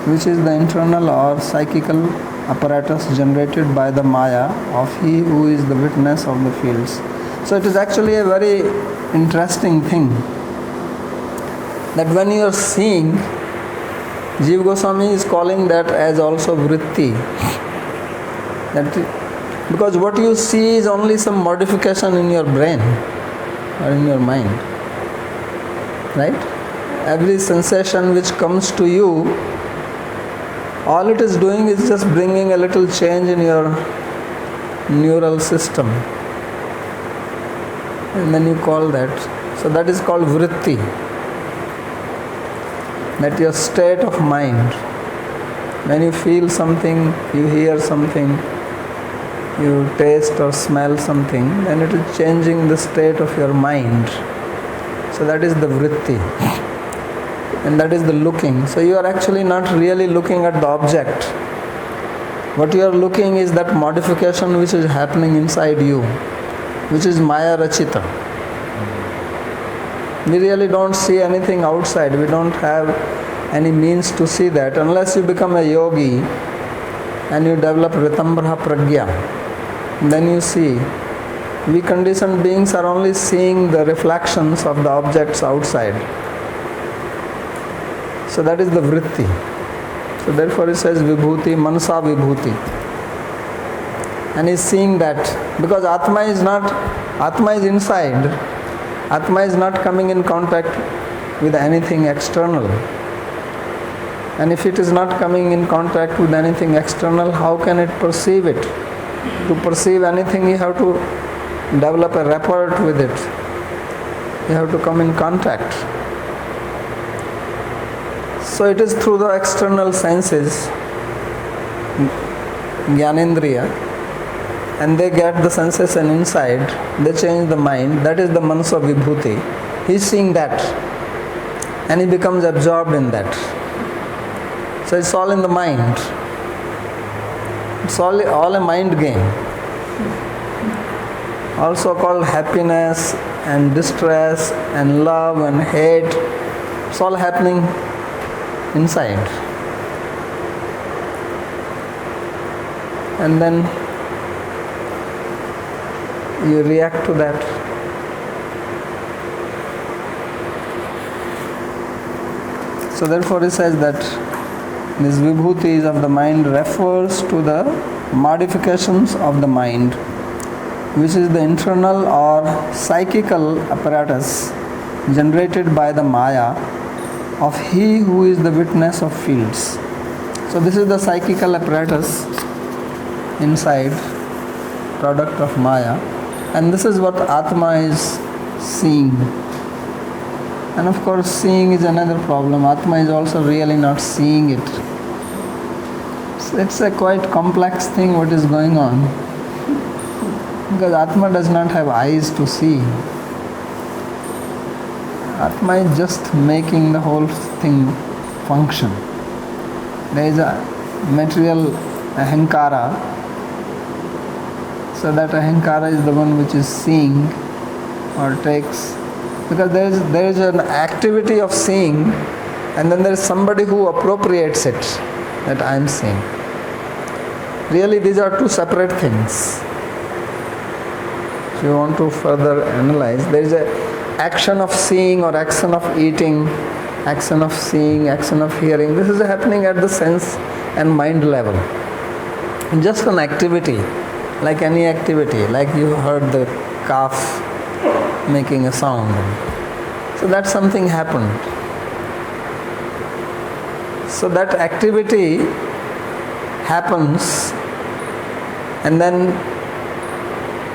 which is the internal or psychical apparatus generated by the Maya of he who is the witness of the fields. So it is actually a very interesting thing that when you are seeing, JIva Goswami is calling that as also vritti. Because what you see is only some modification in your brain or in your mind. Right? Every sensation which comes to you, all it is doing is just bringing a little change in your neural system. And then you call that. So that is called vritti. That your state of mind. When you feel something, you hear something, you taste or smell something, then it is changing the state of your mind. So that is the vritti. And that is the looking. So you are actually not really looking at the object. What you are looking is that modification which is happening inside you, which is Maya Rachita. We really don't see anything outside. We don't have any means to see that unless you become a yogi and you develop Ritambraha Pragya. Then you see. We conditioned beings are only seeing the reflections of the objects outside. So that is the vritti. So therefore it says vibhuti, manasa vibhuti. And he's seeing that because Atma is inside. Atma is not coming in contact with anything external. And if it is not coming in contact with anything external, how can it perceive it? To perceive anything, you have to develop a rapport with it. You have to come in contact. So it is through the external senses, Gyanendriya, and they get the sensation inside, they change the mind, that is the manasa vibhuti. He is seeing that and he becomes absorbed in that. So it's all in the mind. It's all a mind game. Also called happiness and distress and love and hate. It's all happening inside. And then you react to that. So therefore he says that this vibhutis of the mind refers to the modifications of the mind, which is the internal or psychical apparatus generated by the maya of he who is the witness of fields. So this is the psychical apparatus inside, product of maya, and this is what Atma is seeing. And of course seeing is another problem. Atma is also really not seeing it. So it's a quite complex thing what is going on, because Atma does not have eyes to see. Atma is just making the whole thing function. There is a material ahankara, so that ahankara is the one which is seeing or takes, because there is an activity of seeing, and then there is somebody who appropriates it, that I am seeing. Really these are two separate things. If you want to further analyze, there is a action of seeing or action of eating, action of seeing, action of hearing. This is happening at the sense and mind level. Just an activity, like any activity, like you heard the calf making a sound. So that something happened. So that activity happens, and then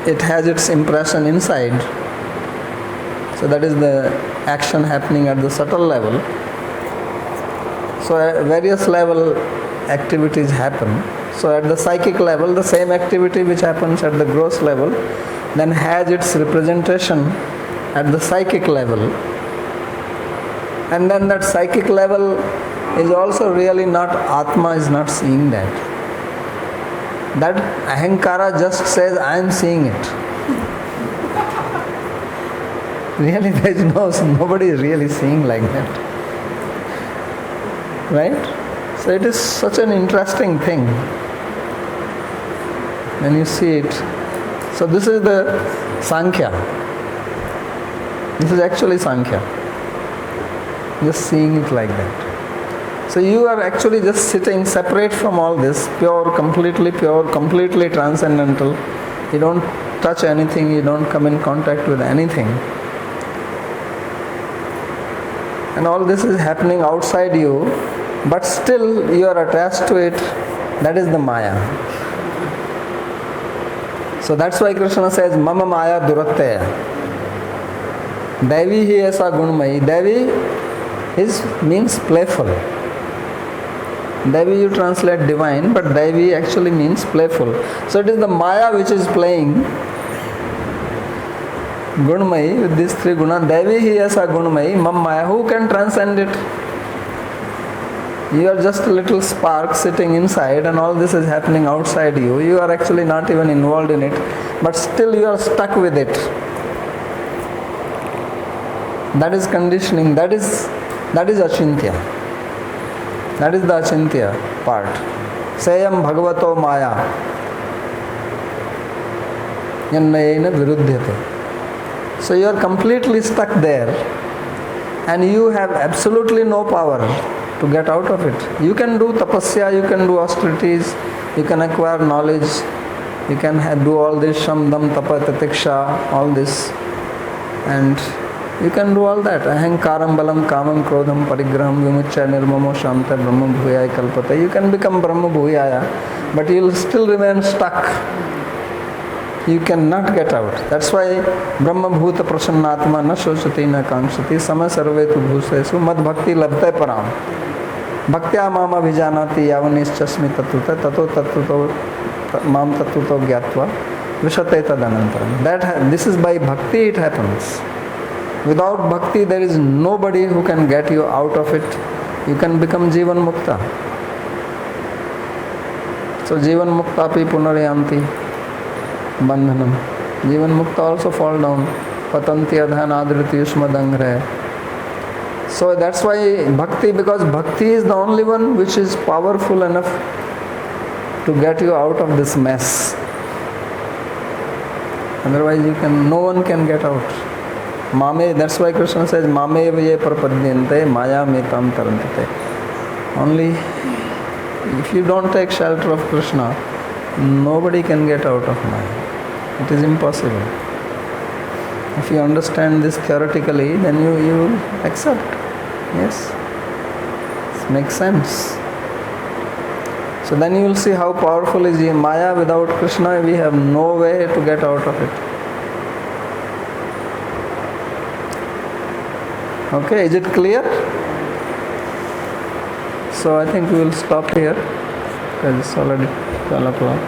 it has its impression inside. So that is the action happening at the subtle level. So at various level activities happen. So at the psychic level, the same activity which happens at the gross level then has its representation at the psychic level. And then that psychic level is also really not, Atma is not seeing that. That ahankara just says, I am seeing it. Really there is nobody is really seeing like that. Right? So it is such an interesting thing when you see it. So this is the Sankhya. This is actually Sankhya. Just seeing it like that. So you are actually just sitting separate from all this, pure, completely transcendental. You don't touch anything, you don't come in contact with anything. And all this is happening outside you, but still you are attached to it. That is the Maya. So that's why Krishna says, Mama Maya Duratteya. Devi hi aisa gunmayi. Devi means playful. Devi you translate divine, but Devi actually means playful. So it is the Maya which is playing Gunmayi with these three guna. Devi hi aisa gunmayi, Mam Maya. Who can transcend it? You are just a little spark sitting inside, and all this is happening outside you. You are actually not even involved in it, but still you are stuck with it. That is conditioning. That is achintya. That is the achintya part. Sayam bhagavato maya yannayena viruddhyate. So you are completely stuck there, and you have absolutely no power to get out of it. You can do tapasya, you can do austerities, you can acquire knowledge, you can do all this shamdam, tapa, tatiksha, all this, and you can do all that. Ahankaram, balam, kamam, krodham, parigraham, vimuchya, nirmamo, shamta, brahma bhuyaya, kalpata. You can become brahma bhuyaya, but you will still remain stuck. You cannot get out. That's why Brahma Bhuta Prasannatma na shochati na kankshati sama sarve tu bhusesu mad bhakti labte param. Bhaktya mama vijanati yavanischasmi tattva tato tattva mam tattva gyatva vishate tadanantaram. This is by bhakti it happens. Without bhakti there is nobody who can get you out of it. You can become Jivan Mukta. So Jivan Mukta api punaryanti bandhanam. Jivan Mukta also fall down. Patanti adhan adriti yushmadangre. So that's why bhakti, because bhakti is the only one which is powerful enough to get you out of this mess. Otherwise no one can get out. Mame, that's why Krishna says, Mame vaye prapadyante maya metam tarantate. Only if you don't take shelter of Krishna, nobody can get out of Maya. It is impossible. If you understand this theoretically, then you accept. Yes. It makes sense. So then you will see how powerful is Maya. Without Krishna, we have no way to get out of it. Okay, is it clear? So I think we will stop here because it's already 12 o'clock.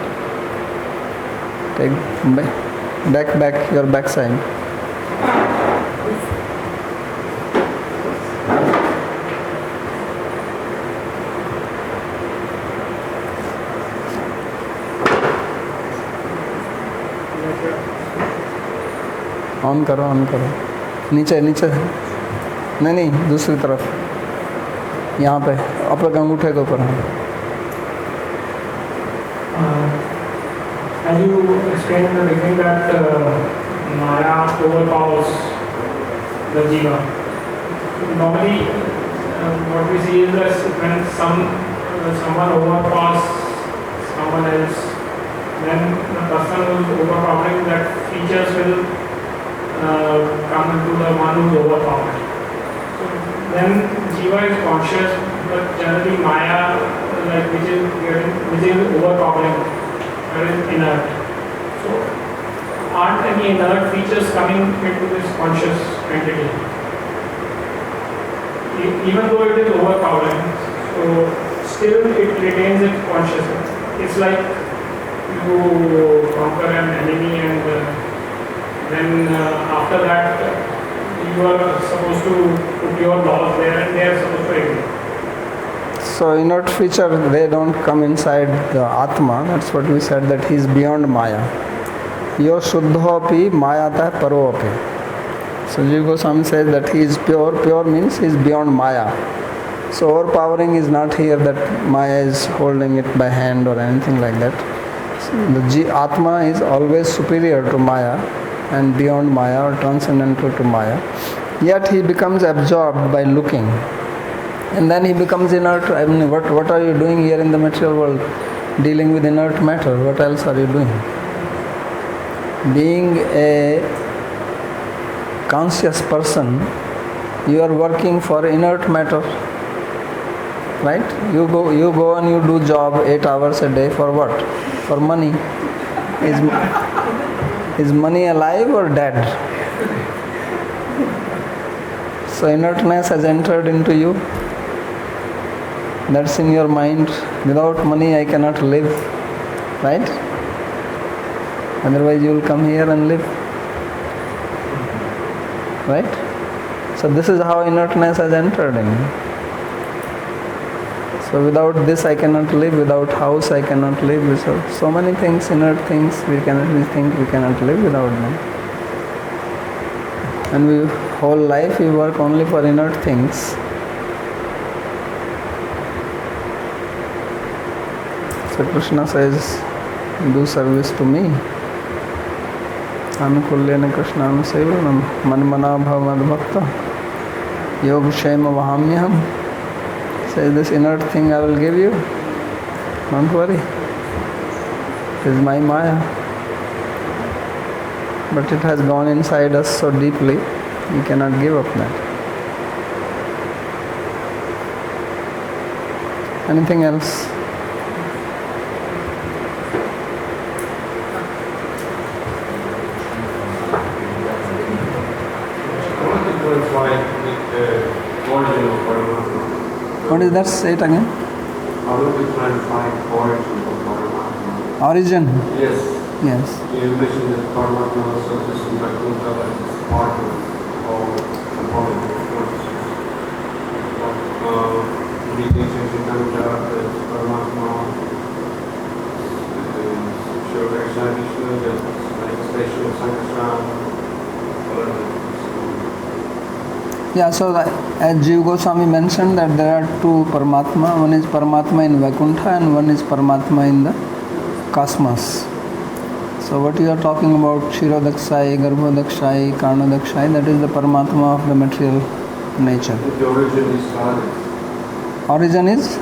Take back your backside. On करो नीचे नहीं दूसरी तरफ यहाँ पे अपने अंगूठे के ऊपर. As you explained in the beginning that Maya overpowers the jiva. Normally, what we see is that when someone overpowers someone else, then the person who is overpowering, that features will come into the one who is overpowering. So then jiva is conscious, but generally Maya, which is overpowering, that is inert. So aren't any inert features coming into this conscious entity? Even though it is overpowering, so still it retains its consciousness. It's like you conquer an enemy and then after that you are supposed to put your laws there and they are supposed to agree. So inert feature, they don't come inside the Atma. That's what we said, that he is beyond Maya. Yo shuddhopi mayata paropi. So Jiva Goswami says that he is pure. Pure means he is beyond Maya. So overpowering is not here that Maya is holding it by hand or anything like that. So the Atma is always superior to Maya and beyond Maya or transcendental to Maya. Yet he becomes absorbed by looking. And then he becomes inert. I mean, what are you doing here in the material world? Dealing with inert matter. What else are you doing? Being a conscious person, you are working for inert matter. Right? You go and you do job 8 hours a day for what? For money. Is money alive or dead? So inertness has entered into you. That's in your mind. Without money I cannot live. Right? Otherwise you will come here and live. Right? So this is how inertness has entered in. So without this I cannot live, without house I cannot live. So many things, inert things, we think we cannot live without them. And whole life we work only for inert things. So Krishna says, do service to me. Anukulyena Krishna anusevanam manmana bhavad bhakta yog shema vahamyaham. Says this inert thing I will give you. Don't worry. It is my Maya. But it has gone inside us so deeply, we cannot give up that. Anything else? What is that? Say it again. How do we try to find origin of Paramatma? Origin. Yes. Yes. You mentioned that Paramatma was just in Vaikuntha, but it's part of all component of consciousness. The teachings in Kanta, that Paramatma is Sri Vyasadeva, that manifestation of Sankarshan, Yeah, so as Jiva Goswami mentioned that there are two Paramatma. One is Paramatma in Vaikuntha and one is Paramatma in the cosmos. So what you are talking about, Kshirodakshai, Garbhodakshai, Karnodakshai, that is the Paramatma of the material nature. the origin is God. Origin is?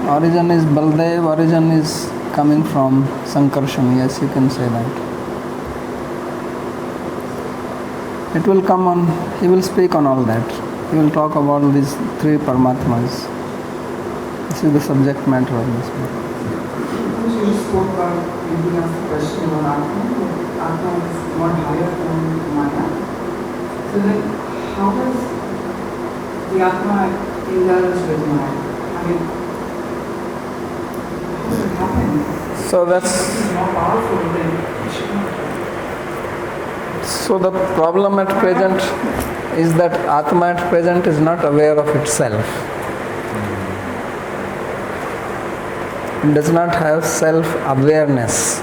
Origin is Baldev, origin is coming from Sankarshan, yes, you can say that. It will come on, he will speak on all that. He will talk about these three Paramatmas. This is the subject matter of this book. You spoke about, you asked the question about Atma. Atma is more higher than Maya. So then, how does the Atma indulge with Maya? I mean, how does it happen? So that's, It's more powerful than so the problem at present is that Atma at present is not aware of itself. It does not have self-awareness.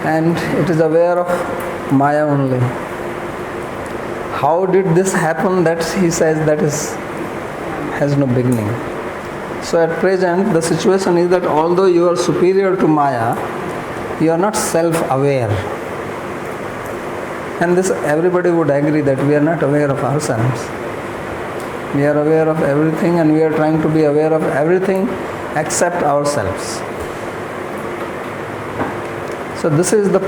And it is aware of Maya only. How did this happen? That he says that has no beginning. So at present the situation is that although you are superior to Maya, you are not self-aware. And this everybody would agree that we are not aware of ourselves. We are aware of everything and we are trying to be aware of everything except ourselves. So this is the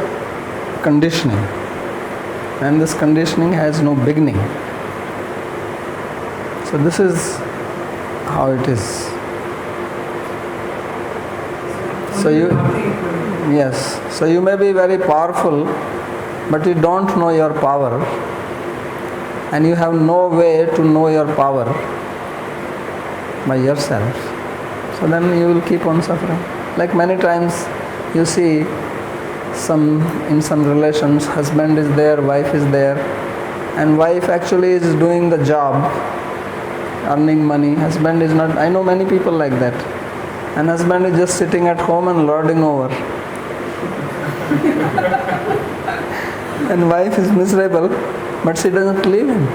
conditioning. And this conditioning has no beginning. So this is how it is. So you may be very powerful, but you don't know your power, and you have no way to know your power by yourself. So then you will keep on suffering. Like many times you see in some relations, husband is there, wife is there, and wife actually is doing the job, earning money. Husband is not. I know many people like that. And husband is just sitting at home and lording over. And wife is miserable, but she doesn't leave him.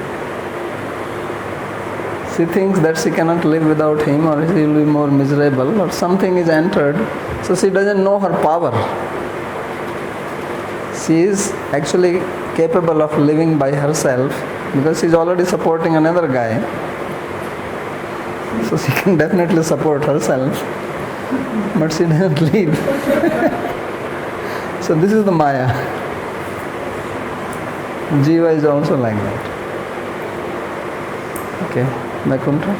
She thinks that she cannot live without him, or she will be more miserable, or something is entered, so she doesn't know her power. She is actually capable of living by herself because she is already supporting another guy. So she can definitely support herself, but she doesn't leave. So this is the Maya. Jiva is also like that. Okay, Vaikuntha.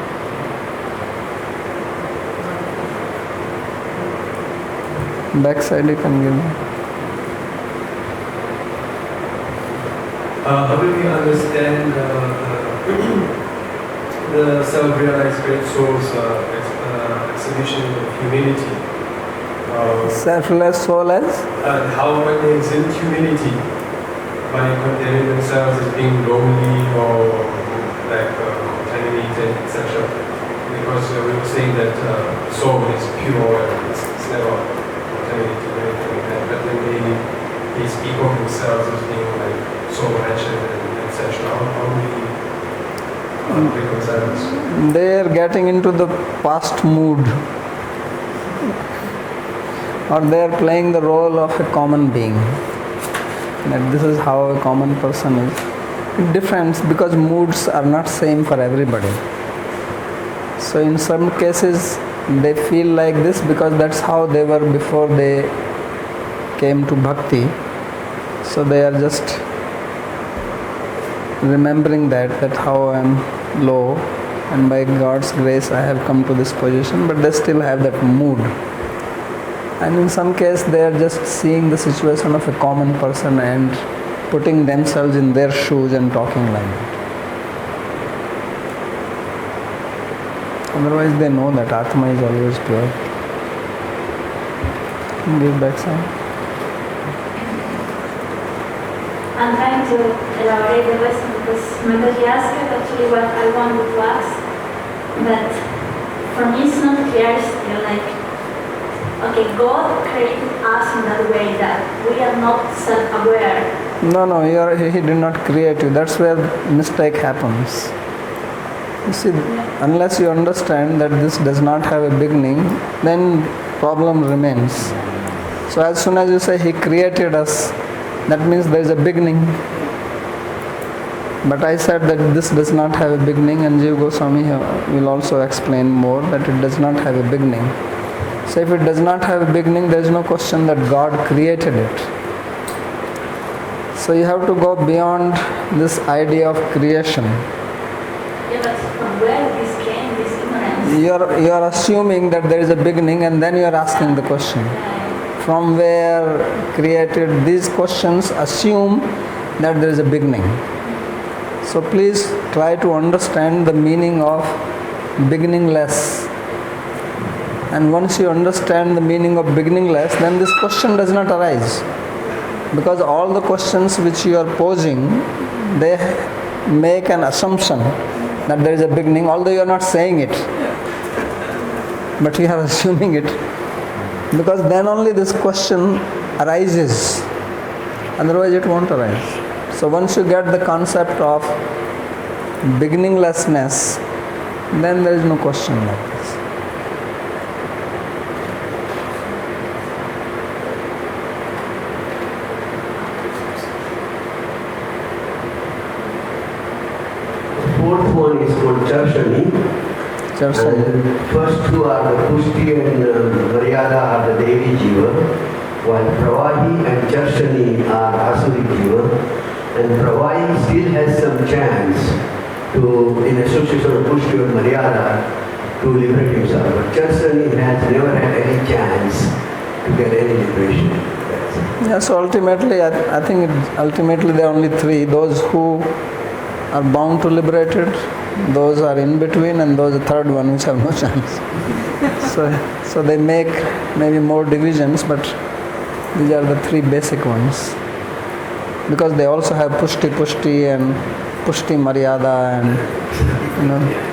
Backside you can give me. How do we understand the self-realized great soul's exhibition of humility? Selfless soul as? How when they exhibit humility, by containing themselves as being lonely or like contaminated, etc. Because we were saying that soul is pure and it's never contaminated or anything like that. But then they speak of themselves as being like so wretched and etc. How do we reconcile this? They are getting into the past mood, or they are playing the role of a common being. That this is how a common person is. It differs because moods are not same for everybody. So in some cases they feel like this because that's how they were before they came to bhakti. So they are just remembering that how I am low and by God's grace I have come to this position, but they still have that mood. And in some case they are just seeing the situation of a common person and putting themselves in their shoes and talking like that. Otherwise they know that Atma is always pure. Give back some. I'm trying to elaborate the question because Mataji asked actually what I wanted to ask, but for me it's not clear still, like, okay, God created us in that way that we are not self-aware. No, He did not create you. That's where mistake happens. You see, unless you understand that this does not have a beginning, then problem remains. So as soon as you say He created us, that means there is a beginning. But I said that this does not have a beginning, and Jiva Goswami will also explain more that it does not have a beginning. So if it does not have a beginning, there is no question that God created it. So you have to go beyond this idea of creation. Yeah, but from where this came, this ignorance? You are assuming that there is a beginning, and then you are asking the question. From where created, these questions assume that there is a beginning. So please try to understand the meaning of beginningless. And once you understand the meaning of beginningless, then this question does not arise. Because all the questions which you are posing, they make an assumption that there is a beginning, although you are not saying it. But you are assuming it. Because then only this question arises. Otherwise it won't arise. So once you get the concept of beginninglessness, then there is no question like this. The fourth one is called Charshani. And first two are the Pushti and Maryada are the Devi Jiva, while Pravahi and Charshani are Asuri Jiva. And Pravahi still has some chance to, in association of Pushti and Maryada, to liberate himself. But Charshani has never had any chance to get any liberation. Yeah, so ultimately, I think ultimately there are only three. Those who are bound to liberate it, those are in between, and those the third one which have no chance. So they make maybe more divisions, but these are the three basic ones. Because they also have Pushti and Pushti Maryada, and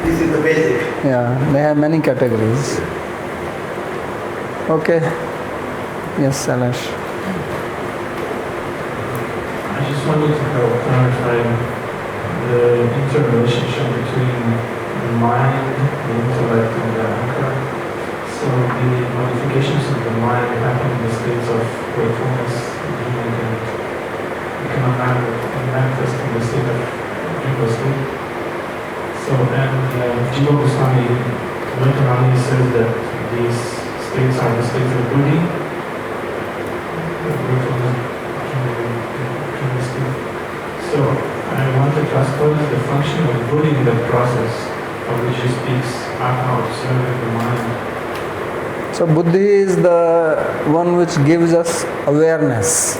This is the basic. Yeah, they have many categories. Okay. Yes, Salesh. I just wanted to clarify the interrelationship between the mind, the intellect, and the ankara. So the modifications of the mind happen in the states of wakefulness, dreaming, and become manifest in the state of dreamless sleep. So, and Jiva Goswami later on he says that these states are the states of buddhi, wakefulness, dreamless sleep. So I wanted to ask what is the function of buddhi in the process of which he speaks Atma observing the mind? So buddhi is the one which gives us awareness.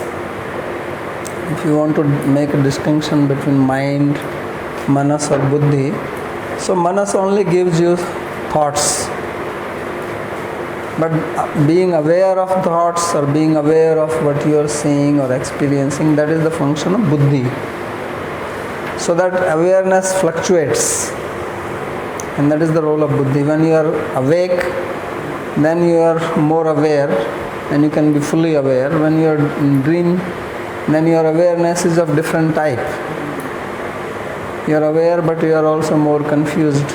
If you want to make a distinction between mind, manas or buddhi, so manas only gives you thoughts. But being aware of thoughts or being aware of what you are seeing or experiencing, that is the function of buddhi. So that awareness fluctuates. And that is the role of buddhi. When you are awake, then you are more aware and you can be fully aware. When you are in dream, then your awareness is of different type. You are aware, but you are also more confused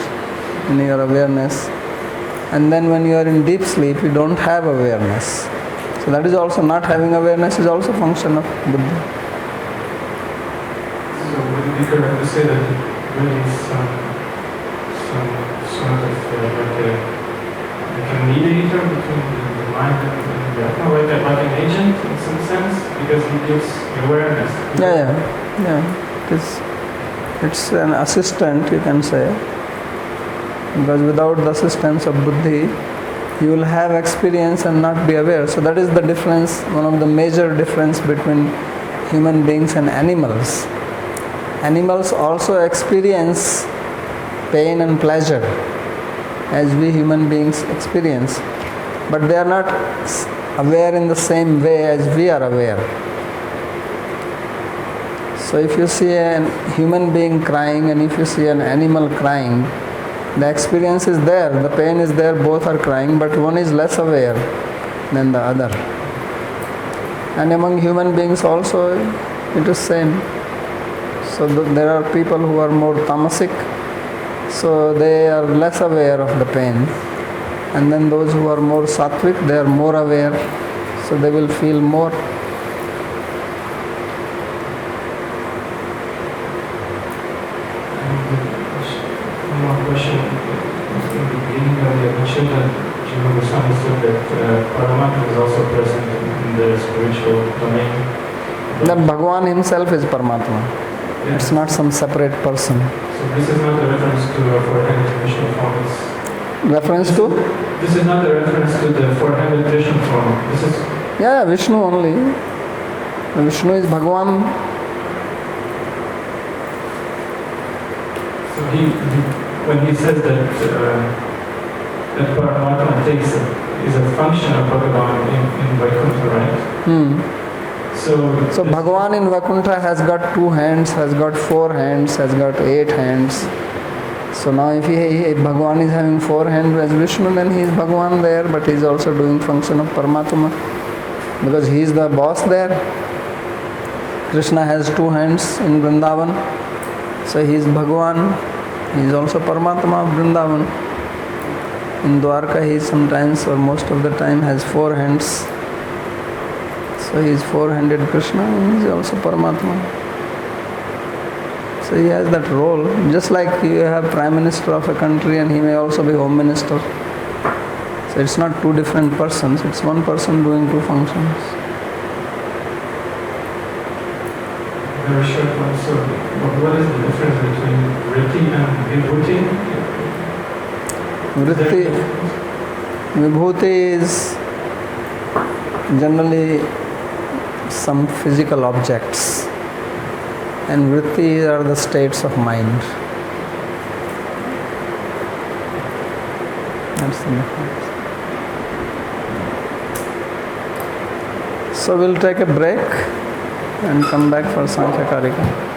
in your awareness. And then when you are in deep sleep, you don't have awareness. So that is also, not having awareness is also a function of buddhi. So would it be correct to say that really some sort of like a mediator between the mind and the Atma, like an agent in some sense, because he gives awareness? Yeah. It's an assistant, you can say. Because without the assistance of buddhi, you will have experience and not be aware. So that is the difference, one of the major difference between human beings and animals. Animals also experience pain and pleasure. as we human beings experience, but they are not aware in the same way as we are aware. So if you see a human being crying and if you see an animal crying, the experience is there, the pain is there, both are crying, but one is less aware than the other. And among human beings also it is same. So there are people who are more tamasic, so they are less aware of the pain. And then those who are more sattvic, they are more aware, so they will feel more. One more question. In the beginning, you mentioned that JIva GosvamI said that Paramatma is also present in the spiritual domain. That Bhagavan himself is Paramatma. Yeah. It's not some separate person. So this is not a reference to a four-handed Vishnu form. Reference to? This is not a reference to the four-handed Vishnu form. This is... Yeah, Vishnu only. Vishnu is Bhagavan. So when he says that that Paramatma is a function of Bhagavan in Vaikuntha, right? So Bhagavan in Vaikuntha has got 2 hands, has got 4 hands, has got 8 hands. So now if Bhagavan is having 4 hands as Vishnu, then he is Bhagavan there, but he is also doing function of Paramatma because he is the boss there. Krishna has 2 hands in Vrindavan, so he is Bhagavan, he is also Paramatma of Vrindavan. In Dwarka he sometimes or most of the time has 4 hands. So he is 4-handed Krishna and he is also Paramatma. So he has that role. Just like you have Prime Minister of a country and he may also be Home Minister. So it's not 2 different persons, it's one person doing 2 functions. Very short one. So what is the difference between vritti and vibhuti? Vibhuti is generally some physical objects, and vritti are the states of mind. That's the difference. So we'll take a break and come back for Sankhya Karika.